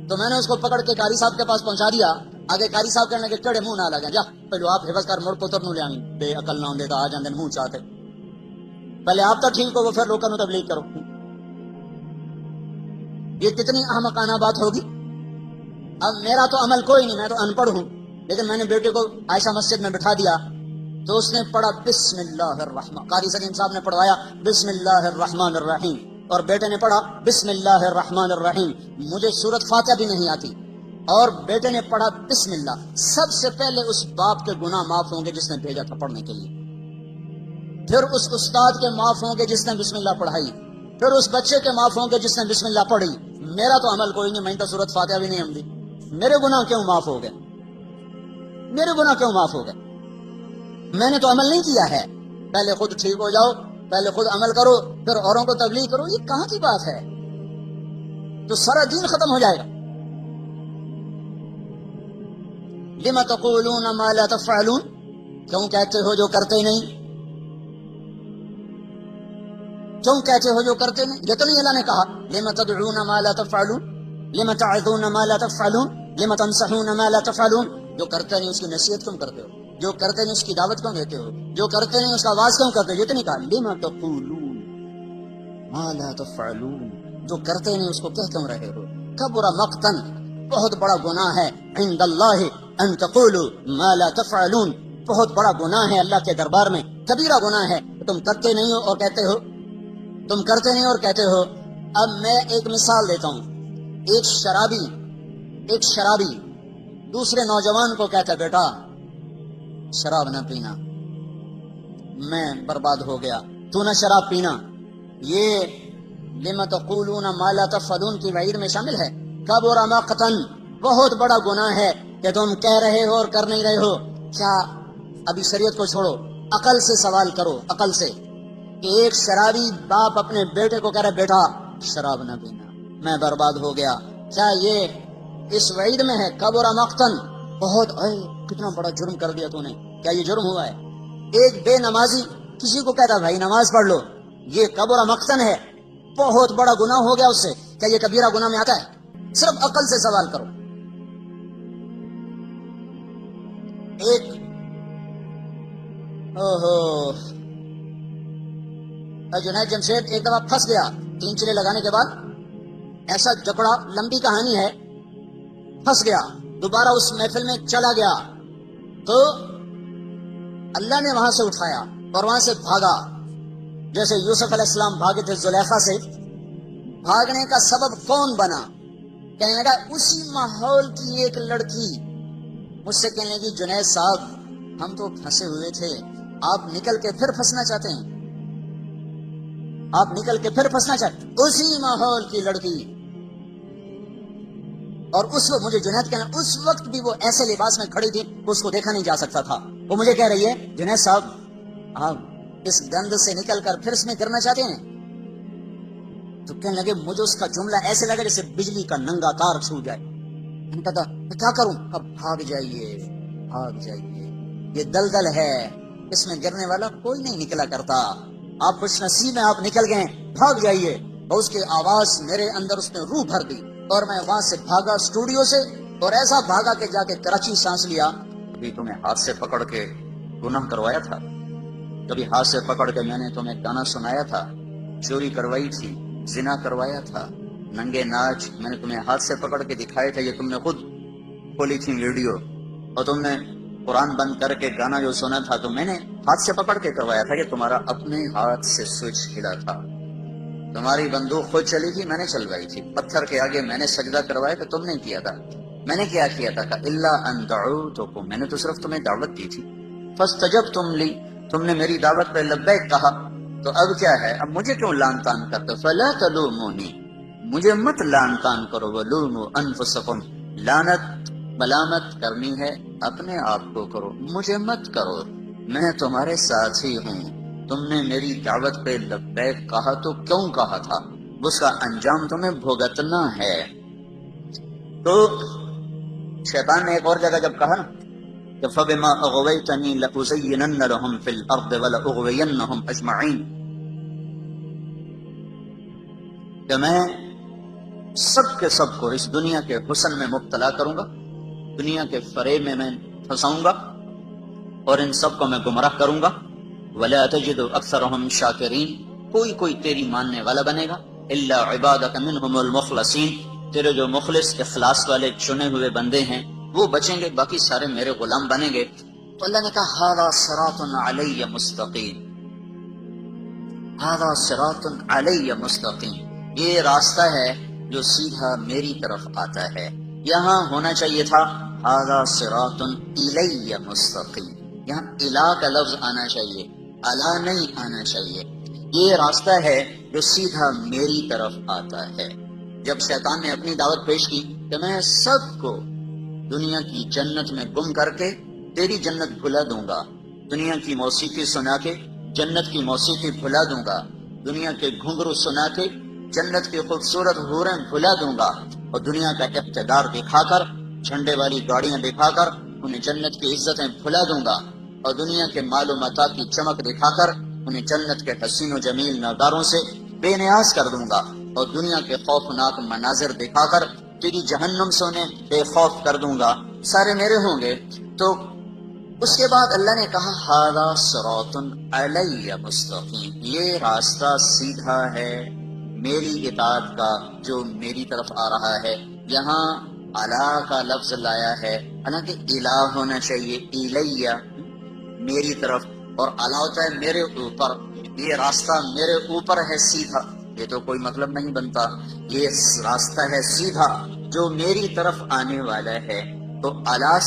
A: تو میں نے اس کو پکڑ کے قاری صاحب کے پاس پہنچا دیا. آگے قاری صاحب کہنے لگے کڑے منہ نہ لگے, جا پہلو آپ حفظ کر مڑ پتر نو لے آئیں. بے عقل نہ ہوندے تو آ جاندے منہ چاہتے. پہلے آپ تو ٹھیک ہو پھر لوگوں کو تبلیغ کرو. یہ کتنی احمقانہ بات ہوگی. اب میرا تو عمل کوئی نہیں, میں تو ان پڑھ ہوں, لیکن میں نے بیٹے کو عائشہ مسجد میں بٹھا دیا تو اس نے پڑھا بسم اللہ الرحمن, قاری سلیم صاحب نے پڑھوایا بسم اللہ الرحمن الرحیم, اور بیٹے نے پڑھا بسم اللہ الرحمن الرحیم. مجھے سورت فاتحہ بھی نہیں آتی اور بیٹے نے پڑھا بسم اللہ. سب سے پہلے اس باپ کے گناہ معاف ہوں گے جس نے بھیجا تھا پڑھنے کے لیے, پھر اس استاد کے معاف ہوں گے جس نے بسم اللہ پڑھائی, پھر اس بچے کے معاف ہوں گے جس نے بسم اللہ پڑھی. میرا تو عمل کوئی نہیں, میں تو سورت فاتحہ بھی نہیں ہم دی, میرے گناہ کیوں معاف ہو گئے؟ میرے گناہ کیوں معاف ہو گئے؟ میں نے تو عمل نہیں کیا ہے. پہلے خود ٹھیک ہو جاؤ، پہلے خود عمل کرو، پھر اوروں کو تبلیغ کرو. یہ کہاں کی بات ہے؟ تو سارا دین ختم ہو جائے گا. لما تقولون ما لا تفعلون، کیوں کہتے ہو جو کرتے نہیں؟ کیوں کہتے ہو جو کرتے نہیں؟ یہ تو نہیں اللہ نے کہا لما تدعون ما لا تفعلون، لما تعظون ما لا تفعلون، لما تنصحون ما لا تفعلون. جو کرتے نہیں اس کی نصیحت کیوں کرتے ہو؟ جو کرتے نہیں اس کی دعوت کیوں دیتے ہو؟ جو کرتے نہیں اس کا آواز کیوں کرتے ہو؟ یہ تو نہیں کہا لما تقولون ما لا تفعلون، جو کرتے نہیں اس کو کہہ کیوں رہے ہو؟ کبر مقتا، بہت بڑا گناہ ہے عند اللہ ان تقولوا ما لا تفعلون، بہت بڑا گناہ ہے اللہ کے دربار میں، کبیرہ گناہ ہے. تم کرتے نہیں ہو اور کہتے ہو، تم کرتے نہیں اور کہتے ہو. اب میں ایک مثال دیتا ہوں. ایک شرابی دوسرے نوجوان کو کہتا ہے بیٹا شراب نہ پینا، میں برباد ہو گیا، تو نہ شراب پینا. یہ لما تقولون ما لا تفعلون کی وعید میں شامل ہے. کبر مقتا، بہت بڑا گناہ ہے کہ تم کہہ رہے ہو اور کر نہیں رہے ہو. کیا ابھی شریعت کو چھوڑو، عقل سے سوال کرو، عقل سے، کہ ایک شرابی باپ اپنے بیٹے کو کہہ رہے بیٹا شراب نہ پینا، میں برباد ہو گیا. کیا یہ اس وعید میں ہے؟ کبر مقتن، بہت کتنا بڑا جرم کر دیا تو نے، کیا یہ جرم ہوا ہے؟ ایک بے نمازی کسی کو کہتا بھائی نماز پڑھ لو، یہ کبر مقتن ہے، بہت بڑا گناہ ہو گیا اس سے. کیا یہ کبیرہ گناہ میں آتا ہے؟ صرف عقل سے سوال کرو. ایک جنید جمشید ایک دفعہ پھنس گیا 3 چلے لگانے کے بعد، ایسا جکڑا، لمبی کہانی ہے، پھنس گیا. دوبارہ اس محفل میں چلا گیا تو اللہ نے وہاں سے اٹھایا اور وہاں سے بھاگا. جیسے یوسف علیہ السلام بھاگے تھے زلیخا سے، بھاگنے کا سبب کون بنا؟ کہنے لگا اسی ماحول کی ایک لڑکی مجھ سے کہنے لگی جنید صاحب ہم تو پھنسے ہوئے تھے، آپ نکل کے پھر پھنسنا چاہتے ہیں، آپ نکل کے پھر پھنسنا چاہتے ہیں. اسی ماحول کی لڑکی. اور اس وقت مجھے جنید کہنا، اس وقت بھی وہ ایسے لباس میں کھڑی تھی اس کو دیکھا نہیں جا سکتا تھا. وہ مجھے کہہ رہی ہے جنید صاحب آپ اس گند سے نکل کر پھر اس میں گرنا چاہتے ہیں؟ تو کہنے لگے مجھے اس کا جملہ ایسے لگا جیسے بجلی کا ننگا تار چھو جائے. میں کہتا کیا کروں؟ اب بھاگ جائیے، بھاگ جائیے، یہ دلدل ہے، اس میں گرنے والا کوئی نہیں نکلا کرتا. آپ خوش نصیب ہیں، آپ نکل گئے، بھاگ جائیے. اور اس کی آواز میرے اندر اس نے روح بھر دی اور میں وہاں سے بھاگا اسٹوڈیو سے، اور ایسا بھاگا کہ جا کے کراچی سانس لیا. ابھی تمہیں ہاتھ سے پکڑ کے گناہ کروایا تھا، کبھی ہاتھ سے پکڑ کے میں نے تمہیں گانا سنایا تھا، چوری کروائی تھی، زنا کروایا تھا، ننگے ناچ میں نے تمہیں ہاتھ سے پکڑ کے دکھائے تھے، یہ تم نے خود کھولی تھی ویڈیو. اور تم نے قرآن بند کر کے گانا جو سنا تھا تو میں نے ہاتھ سے پکڑ کے کروایا تھا. یہ تمہارا اپنے ہاتھ سے سوئچ ہلا تھا، تمہاری بندوق خود چلی تھی، میں نے چلوائی تھی. پتھر کے آگے میں نے سجدہ کروایا تو تم نے کیا تھا. میں نے کیا کیا تھا؟ الا ان دعوتکم، میں نے تو صرف تمہیں دعوت دی تھی. فاستجبتم لی، تم نے میری دعوت پہ لبیک کہا. تو اب کیا ہے؟ اب مجھے کیوں لان تان کرتے؟ فلا تلومونی، مجھے مت لان تان کرو. ولوموا انفسکم، لعنت ملامت کرنی ہے اپنے آپ کو کرو، مجھے مت کرو، میں تمہارے ساتھ ہی ہوں. تم نے میری دعوت پہ لبیک کہا تو کیوں کہا تھا؟ اس کا انجام تمہیں بھگتنا ہے. تو شیطان نے ایک اور جگہ جب کہا نا کہ فَبِمَا أَغْوَيْتَنِي لَأُزَيِّنَنَّ لَهُمْ فِي الْأَرْضِ وَلَأُغْوِيَنَّهُمْ أَجْمَعِينَ، کہ میں سب کے سب کو اس دنیا کے حسن میں مبتلا کروں گا، دنیا کے فریب میں پھنساؤں گا اور ان سب کو میں گمراہ کروں گا. وَلَا تَجِدُ أَكْثَرَهُمْ شَاكِرِينَ، کوئی تیری ماننے والا بنے گا. إِلَّا عِبَادَكَ مِنْهُمُ الْمُخْلَصِينَ، تیرے جو مخلص اخلاص والے چنے ہوئے بندے ہیں وہ بچیں گے، باقی سارے میرے غلام بنیں گے. تو اللہ نے کہا هَذَا صِرَاطٌ عَلَيَّ مُسْتَقِيمٌ، هَذَا صِرَاطٌ عَلَيَّ مُسْتَقِيمٌ، یہ راستہ ہے جو سیدھا میری طرف آتا ہے. یہاں ہونا چاہیے تھا هَذَا صِرَاطٌ إِلَيَّ مُسْتَقِيمٌ، یہاں الہ کا لفظ آنا چاہیے، الا نہیں آنا چاہیے. یہ راستہ ہے جو سیدھا میری طرف آتا ہے. جب شیطان نے اپنی دعوت پیش کی کہ میں سب کو دنیا کی جنت میں گم کر کے تیری جنت بھلا دوں گا، دنیا کی موسیقی سنا کے جنت کی موسیقی بھلا دوں گا، دنیا کے گھنگرو سنا کے جنت کی خوبصورت حوریں بھلا دوں گا، اور دنیا کا اقتدار دکھا کر، جھنڈے والی گاڑیاں دکھا کر انہیں جنت کی عزتیں بھلا دوں گا، اور دنیا کے مال و متاع کی چمک دکھا کر انہیں جنت کے حسین و جمیل نظاروں سے بے نیاز کر دوں گا، اور دنیا کے خوفناک مناظر دکھا کر تیری جہنم سے انہیں بے خوف کر دوں گا، سارے میرے ہوں گے۔ تو اس کے بعد اللہ نے کہا ھذا صراط علی مستقیم، یہ راستہ سیدھا ہے میری اطاعت کا جو میری طرف آ رہا ہے۔ یہاں الہ کا لفظ لایا ہے، حالانکہ الہ ہونا چاہیے الیہ، میری طرف، اور الہ ہوتا ہے میرے اوپر، یہ راستہ میرے اوپر ہے سیدھا، یہ تو کوئی مطلب نہیں بنتا، یہ راستہ ہے سیدھا جو میری طرف آنے والا ہے۔ تو الہ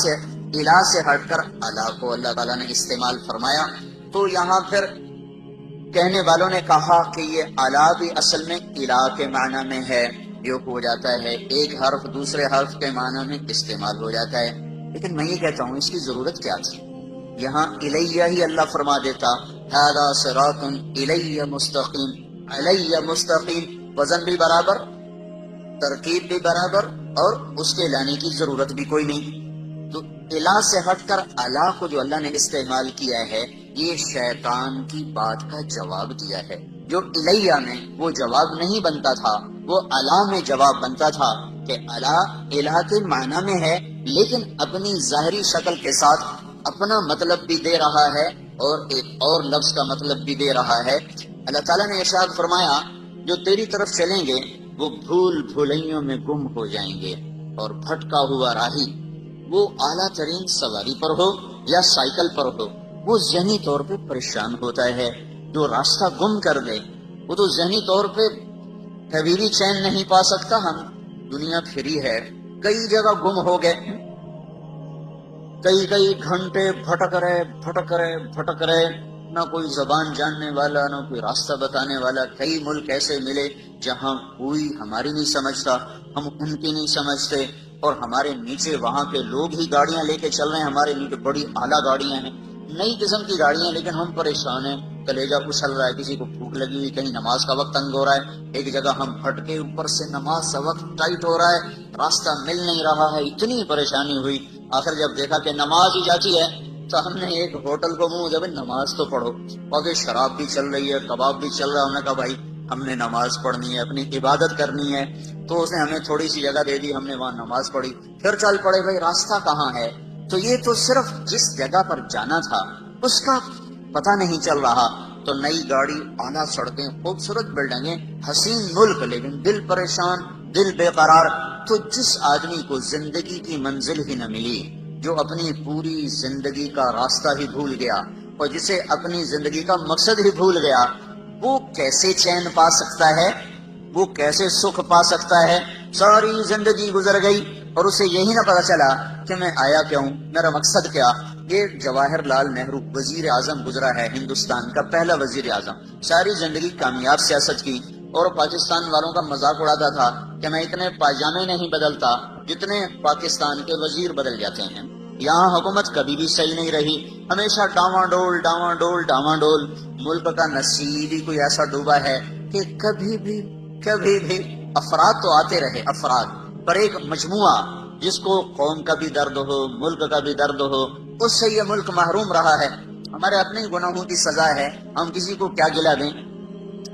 A: سے ہٹ کر الہ کو اللہ تعالیٰ نے استعمال فرمایا، تو یہاں پھر کہنے والوں نے کہا کہ یہ الہ بھی اصل میں الہ کے معنی میں ہے، یہ ہو جاتا ہے ایک حرف دوسرے حرف کے معنی میں استعمال ہو جاتا ہے، لیکن میں یہ کہتا ہوں اس کی ضرورت کیا تھی؟ یہاں الیہ ہی اللہ فرما دیتا، ھذا صراط الیہ مستقیم، الیہ مستقیم، وزن بھی برابر، ترکیب بھی برابر، اور اس کے لانے کی ضرورت بھی کوئی نہیں۔ تو الہ سے ہٹ کر الہ کو جو اللہ نے استعمال کیا ہے، یہ شیطان کی بات کا جواب دیا ہے۔ جو الیہ میں وہ جواب نہیں بنتا تھا، وہ الہ میں جواب بنتا تھا، کہ الہ کے معنی میں ہے لیکن اپنی ظاہری شکل کے ساتھ اپنا مطلب بھی دے رہا ہے اور ایک اور لفظ کا مطلب بھی دے رہا ہے۔ اللہ تعالیٰ نے ارشاد فرمایا جو تیری طرف چلیں گے وہ بھول بھلائیوں میں گم ہو جائیں گے، اور بھٹکا ہوا راہی، وہ اعلیٰ ترین سواری پر ہو یا سائیکل پر ہو، وہ ذہنی طور پہ پریشان ہوتا ہے۔ جو راستہ گم کر دے وہ تو ذہنی طور پہ کبھی بھی چین نہیں پا سکتا۔ ہم دنیا پھری ہے، کئی جگہ گم ہو گئے، کئی گھنٹے بھٹک رہے، نہ کوئی زبان جاننے والا، نہ کوئی راستہ بتانے والا۔ کئی ملک ایسے ملے جہاں کوئی ہماری نہیں سمجھتا، ہم ان کی نہیں سمجھتے، اور ہمارے نیچے وہاں کے لوگ ہی گاڑیاں لے کے چل رہے ہیں، ہمارے نیچے بڑی اعلیٰ گاڑیاں ہیں، نئی قسم کی گاڑیاں، لیکن ہم پریشان ہیں، کلیجہ اچھل رہا ہے، کسی کو بھوک لگی ہوئی، کہیں نماز کا وقت تنگ ہو رہا ہے، ایک جگہ ہم پھٹ کے اوپر سے نماز کا وقت ٹائٹ ہو رہا ہے، راستہ مل نہیں رہا ہے، اتنی پریشانی ہوئی۔ آخر جب دیکھا کہ نماز ہی جاتی ہے تو ہم نے ایک ہوٹل کو منہ جب نماز تو پڑھو، اور شراب بھی چل رہی ہے، کباب بھی چل رہا ہے، انہوں نے کہا بھائی ہم نے نماز پڑھنی ہے، اپنی عبادت کرنی ہے، تو اس نے ہمیں تھوڑی سی جگہ دے دی، ہم نے وہاں نماز پڑھی، پھر چل پڑے بھائی راستہ کہاں ہے۔ تو یہ تو صرف جس جگہ پر جانا تھا اس کا پتہ نہیں چل رہا۔ تو نئی گاڑی، اعلیٰ سڑکیں، خوبصورت بلڈنگیں، حسین ملک، لیکن دل پریشان، دل بے قرار۔ تو جس آدمی کو زندگی کی منزل ہی نہ ملی، جو اپنی پوری زندگی کا راستہ ہی بھول گیا، اور جسے اپنی زندگی کا مقصد ہی بھول گیا، وہ کیسے چین پا سکتا ہے، وہ کیسے سکھ پا سکتا ہے؟ ساری زندگی گزر گئی اور اسے یہی نہ پتا چلا کہ میں آیا کیا ہوں، میرا مقصد کیا۔ یہ جواہر لال نہرو وزیر اعظم گزرا ہے، ہندوستان کا پہلا وزیر اعظم، ساری زندگی کامیاب سیاست کی، اور پاکستان والوں کا مذاق اڑاتا تھا کہ میں اتنے پاجامے نہیں بدلتا جتنے پاکستان کے وزیر بدل جاتے ہیں۔ یہاں حکومت کبھی بھی صحیح نہیں رہی، ہمیشہ ڈاواں ڈول۔ ملک کا نصیب ہی کوئی ایسا ڈوبا ہے کہ کبھی بھی افراد تو آتے رہے، افراد پر ایک مجموعہ جس کو قوم کا بھی درد ہو، ملک کا بھی درد ہو، اس سے یہ ملک محروم رہا ہے۔ ہمارے اپنے گناہوں کی سزا ہے، ہم کسی کو کیا گلا دیں۔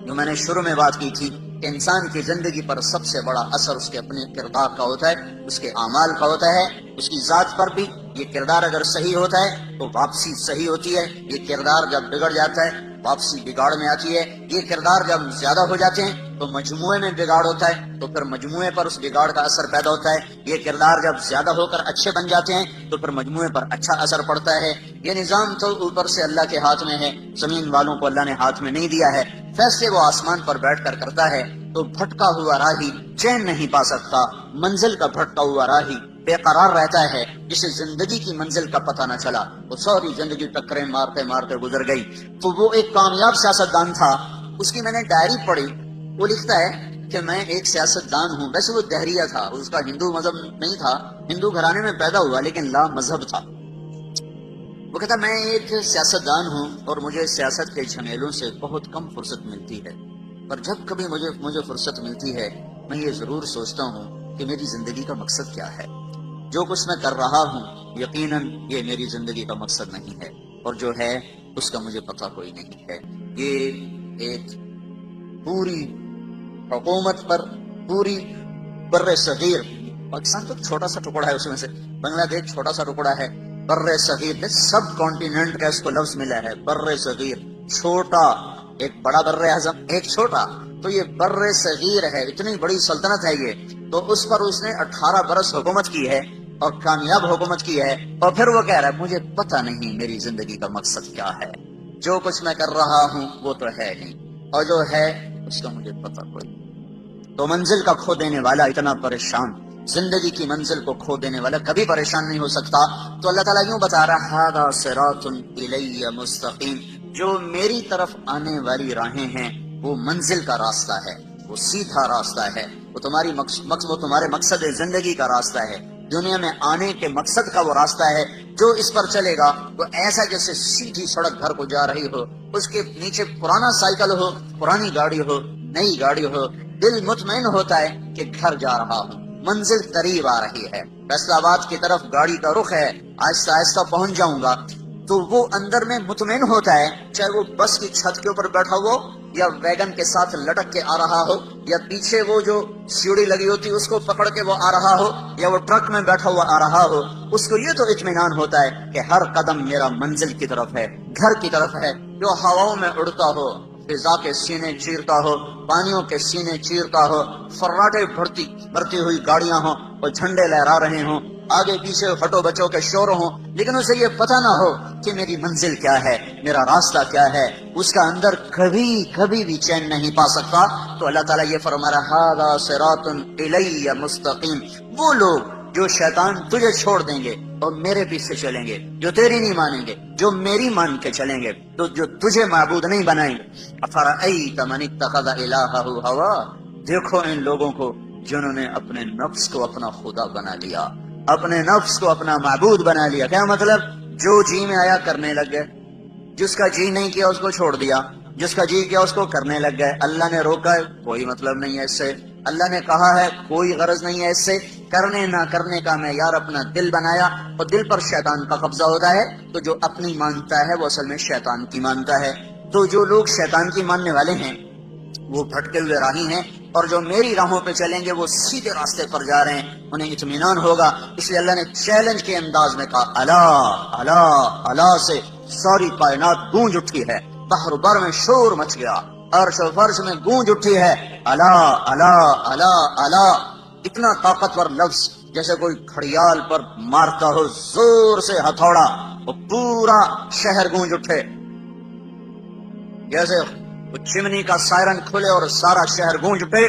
A: جو میں نے شروع میں بات کی تھی کہ انسان کی زندگی پر سب سے بڑا اثر اس کے اپنے کردار کا ہوتا ہے، اس کے اعمال کا ہوتا ہے، اس کی ذات پر بھی۔ یہ کردار اگر صحیح ہوتا ہے تو واپسی صحیح ہوتی ہے، یہ کردار جب بگڑ جاتا ہے واپسی بگاڑ میں آتی ہے، یہ کردار جب زیادہ ہو جاتے ہیں تو مجموعے میں بگاڑ ہوتا ہے، تو پھر مجموعے پر اس بگاڑ کا اثر پیدا ہوتا ہے، یہ کردار جب زیادہ ہو کر اچھے بن جاتے ہیں تو پھر مجموعے پر اچھا اثر پڑتا ہے۔ یہ نظام تو اوپر سے اللہ کے ہاتھ میں ہے، زمین والوں کو اللہ نے ہاتھ میں نہیں دیا ہے، فیصلے وہ آسمان پر بیٹھ کر کرتا ہے۔ تو بھٹکا ہوا راہی چین نہیں پا سکتا، منزل کا بھٹکا ہوا راہی بے قرار رہتا ہے، جسے زندگی کی منزل کا پتہ نہ چلا، وہ ساری زندگی ٹکریں مارتے مارتے گزر گئی۔ تو وہ ایک کامیاب سیاستدان تھا، اس کی میں نے ڈائری پڑھی، وہ لکھتا ہے کہ میں ایک سیاستدان ہوں، ویسے وہ دہریہ تھا، اس کا ہندو مذہب نہیں تھا، ہندو گھرانے میں پیدا ہوا لیکن لا مذہب تھا، وہ کہتا میں ایک سیاستدان ہوں اور مجھے سیاست کے جھمیلوں سے بہت کم فرصت ملتی ہے، پر جب کبھی مجھے فرصت ملتی ہے میں یہ ضرور سوچتا ہوں کہ میری زندگی کا مقصد کیا ہے۔ جو کچھ میں کر رہا ہوں یقیناً یہ میری زندگی کا مقصد نہیں ہے، اور جو ہے اس کا مجھے پتہ کوئی نہیں ہے۔ یہ ایک پوری حکومت پر، پوری بر صغیر، پاکستان تو چھوٹا سا ٹکڑا ہے، اس میں سے بنگلہ دیش چھوٹا سا ٹکڑا ہے، بر صغیر سب کانٹیننٹ کا اس کو لفظ ملا ہے، بر صغیر، چھوٹا، ایک بڑا بر اعظم، ایک چھوٹا، تو یہ بر صغیر ہے، اتنی بڑی سلطنت ہے یہ، تو اس پر اس نے 18 برس حکومت کی ہے اور کامیاب حکومت کی ہے، اور پھر وہ کہہ رہا ہے مجھے پتہ نہیں میری زندگی کا مقصد کیا ہے، جو کچھ میں کر رہا ہوں وہ تو ہے نہیں، اور جو ہے اس کا مجھے پتہ کوئی نہیں۔ تو منزل کا کھو دینے والا اتنا پریشان، زندگی کی منزل کو کھو دینے والا کبھی پریشان نہیں ہو سکتا۔ تو اللہ تعالیٰ یوں بتا رہا ہے ھذا صراط الی مستقیم، جو میری طرف آنے والی راہیں ہیں وہ منزل کا راستہ ہے، وہ سیدھا راستہ ہے، وہ تمہارے مقصد زندگی کا راستہ ہے، دنیا میں آنے کے مقصد کا وہ راستہ ہے۔ جو اس پر چلے گا وہ ایسا جیسے سیدھی سڑک گھر کو جا رہی ہو، اس کے نیچے پرانا سائیکل ہو، پرانی گاڑی ہو، نئی گاڑی ہو، دل مطمئن ہوتا ہے کہ گھر جا رہا ہوں، منزل قریب آ رہی ہے، فیصل آباد کی طرف گاڑی کا رخ ہے، آہستہ آہستہ پہنچ جاؤں گا، تو وہ اندر میں مطمئن ہوتا ہے، چاہے وہ بس کی چھت کے اوپر بیٹھا ہو یا ویگن کے ساتھ لٹک کے آ رہا ہو، یا پیچھے وہ جو سیڑھی لگی ہوتی اس کو پکڑ کے وہ آ رہا ہو، یا وہ ٹرک میں بیٹھا ہوا آ رہا ہو، اس کو یہ تو اطمینان ہوتا ہے کہ ہر قدم میرا منزل کی طرف ہے، گھر کی طرف ہے، جو ہواؤں میں اڑتا ہو، فضا کے سینے چیرتا ہو، پانیوں کے سینے چیرتا ہو، فراٹے بھرتی ہوئی گاڑیاں ہوں اور جھنڈے لہرا رہے ہوں، آگے پیچھے ہٹو بچوں کے شور ہوں، لیکن اسے یہ پتہ نہ ہو کہ میری منزل کیا ہے، میرا راستہ کیا ہے، اس کا اندر کبھی بھی چین نہیں پا سکتا۔ تو اللہ تعالیٰ یہ فرما رہا ہے ھذا صراط الی مستقیم، وہ لوگ جو شیطان تجھے چھوڑ دیں گے اور میرے پیچھے چلیں گے، جو تیری نہیں مانیں گے، جو میری مان کے چلیں گے، تو جو تجھے معبود نہیں بنائیں گے۔ افرأیت من اتخذ الہہ ہوا، دیکھو ان لوگوں کو جنہوں نے اپنے نفس کو اپنا خدا بنا لیا، اپنے نفس کو اپنا معبود بنا لیا۔ کیا مطلب؟ جو جی میں آیا کرنے لگ گئے، جس کا جی نہیں کیا اس کو چھوڑ دیا، جس کا جی کیا اس کو کرنے لگ گئے۔ اللہ نے روکا ہے کوئی مطلب نہیں ہے اس سے، اللہ نے کہا ہے کوئی غرض نہیں ہے اس سے، کرنے نہ کرنے کا معیار اپنا دل بنایا، اور دل پر شیطان کا قبضہ ہوتا ہے، تو جو اپنی مانتا ہے وہ اصل میں شیطان کی مانتا ہے۔ تو جو لوگ شیطان کی ماننے والے ہیں وہ بھٹکے ہوئے راہی ہیں، اور جو میری راہوں پہ چلیں گے وہ سیدھے راستے پر جا رہے ہیں، انہیں اطمینان ہوگا۔ اس لیے اللہ نے چیلنج کے انداز میں کہا الا الا الا سے ساری کائنات گونج اٹھی ہے، بحر بر میں شور مچ گیا، عرش و فرش میں گونج اٹھی ہے، الا الا الا الا، اتنا طاقتور لفظ جیسے کوئی گھڑیال پر مارتا ہو زور سے ہتھوڑا، وہ پورا شہر گونج اٹھے، جیسے وہ چمنی کا سائرن کھلے اور سارا شہر گونج اٹھے۔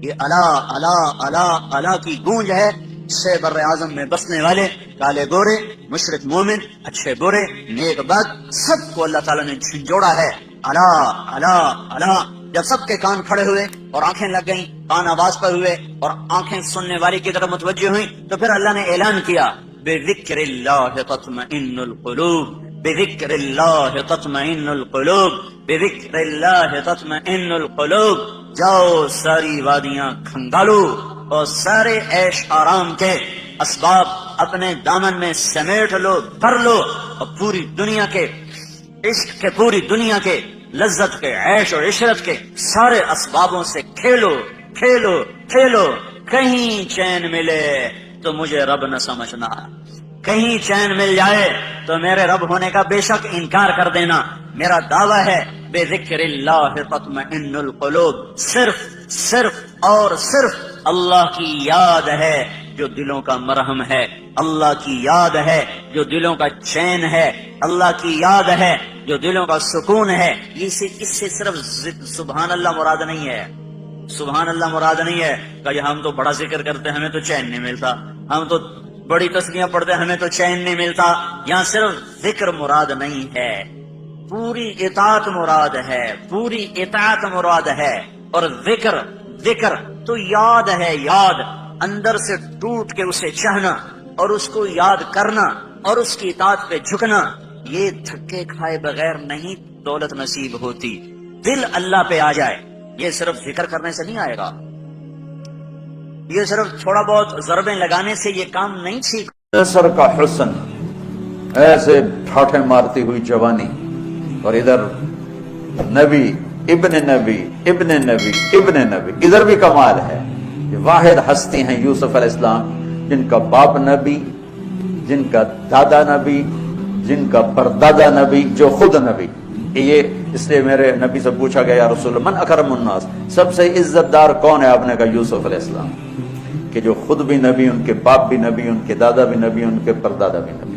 A: یہ الا الا الا الا کی گونج ہے، سے بر اعظم میں بسنے والے کالے گورے، مشرق مومن، اچھے برے، نیک بد، سب کو اللہ تعالیٰ نے جھنجھوڑا ہے۔ الا الا الا، جب سب کے کان کھڑے ہوئے اور آنکھیں لگ گئیں، کان آواز پر ہوئے اور آنکھیں سننے والی کی طرف متوجہ ہوئیں، تو پھر اللہ نے اعلان کیا بذکر اللہ تطمئن القلوب، بذکر اللہ تطمئن القلوب، بذکر اللہ تطمئن القلوب۔ جاؤ ساری وادیاں کھنگالو اور سارے عیش آرام کے اسباب اپنے دامن میں سمیٹ لو، بھر لو، اور پوری دنیا کے عشق کے، پوری دنیا کے لذت کے، عیش اور عشرت کے سارے اسبابوں سے کھیلو کھیلو کھیلو۔ کہیں چین ملے تو مجھے رب نہ سمجھنا، کہیں چین مل جائے تو میرے رب ہونے کا بے شک انکار کر دینا۔ میرا دعویٰ ہے بے ذکر اللہ تطمئن القلوب، صرف اور صرف اللہ کی یاد ہے جو دلوں کا مرہم ہے، اللہ کی یاد ہے جو دلوں کا چین ہے، اللہ کی یاد ہے جو دلوں کا سکون ہے۔ اس سے صرف سبحان اللہ مراد نہیں ہے، سبحان اللہ مراد نہیں ہے کہ ہم تو بڑا ذکر کرتے ہمیں تو چین نہیں ملتا، ہم تو بڑی تسبیحاں پڑھتے ہمیں تو چین نہیں ملتا۔ یہاں صرف ذکر مراد نہیں ہے، پوری اطاعت مراد ہے، پوری اطاعت مراد ہے۔ اور ذکر تو یاد ہے، یاد اندر سے ٹوٹ کے اسے چاہنا اور اس کو یاد کرنا، اور اس کی اطاعت پہ جھکنا، یہ دھکے کھائے بغیر نہیں دولت نصیب ہوتی۔ دل اللہ پہ آ جائے، یہ صرف ذکر کرنے سے نہیں آئے گا، یہ صرف تھوڑا بہت ضربیں لگانے سے یہ کام نہیں ٹھیک۔
B: سر کا حسن، ایسے ٹھاٹھے مارتی ہوئی جوانی، اور ادھر نبی ابن نبی ابن نبی ابن نبی، ادھر بھی کمال ہے۔ یہ واحد ہستی ہیں یوسف علیہ السلام، جن کا باپ نبی، جن کا دادا نبی، جن کا پردادا نبی، جو خود نبی۔ یہ اس لیے میرے نبی سے پوچھا گیا یا رسول اللہ من اکرم الناس، سب سے عزت دار کون ہے؟ آپ نے کہا یوسف علیہ السلام، کہ جو خود بھی نبی، ان کے باپ بھی نبی، ان کے دادا بھی نبی، ان کے پردادا بھی نبی۔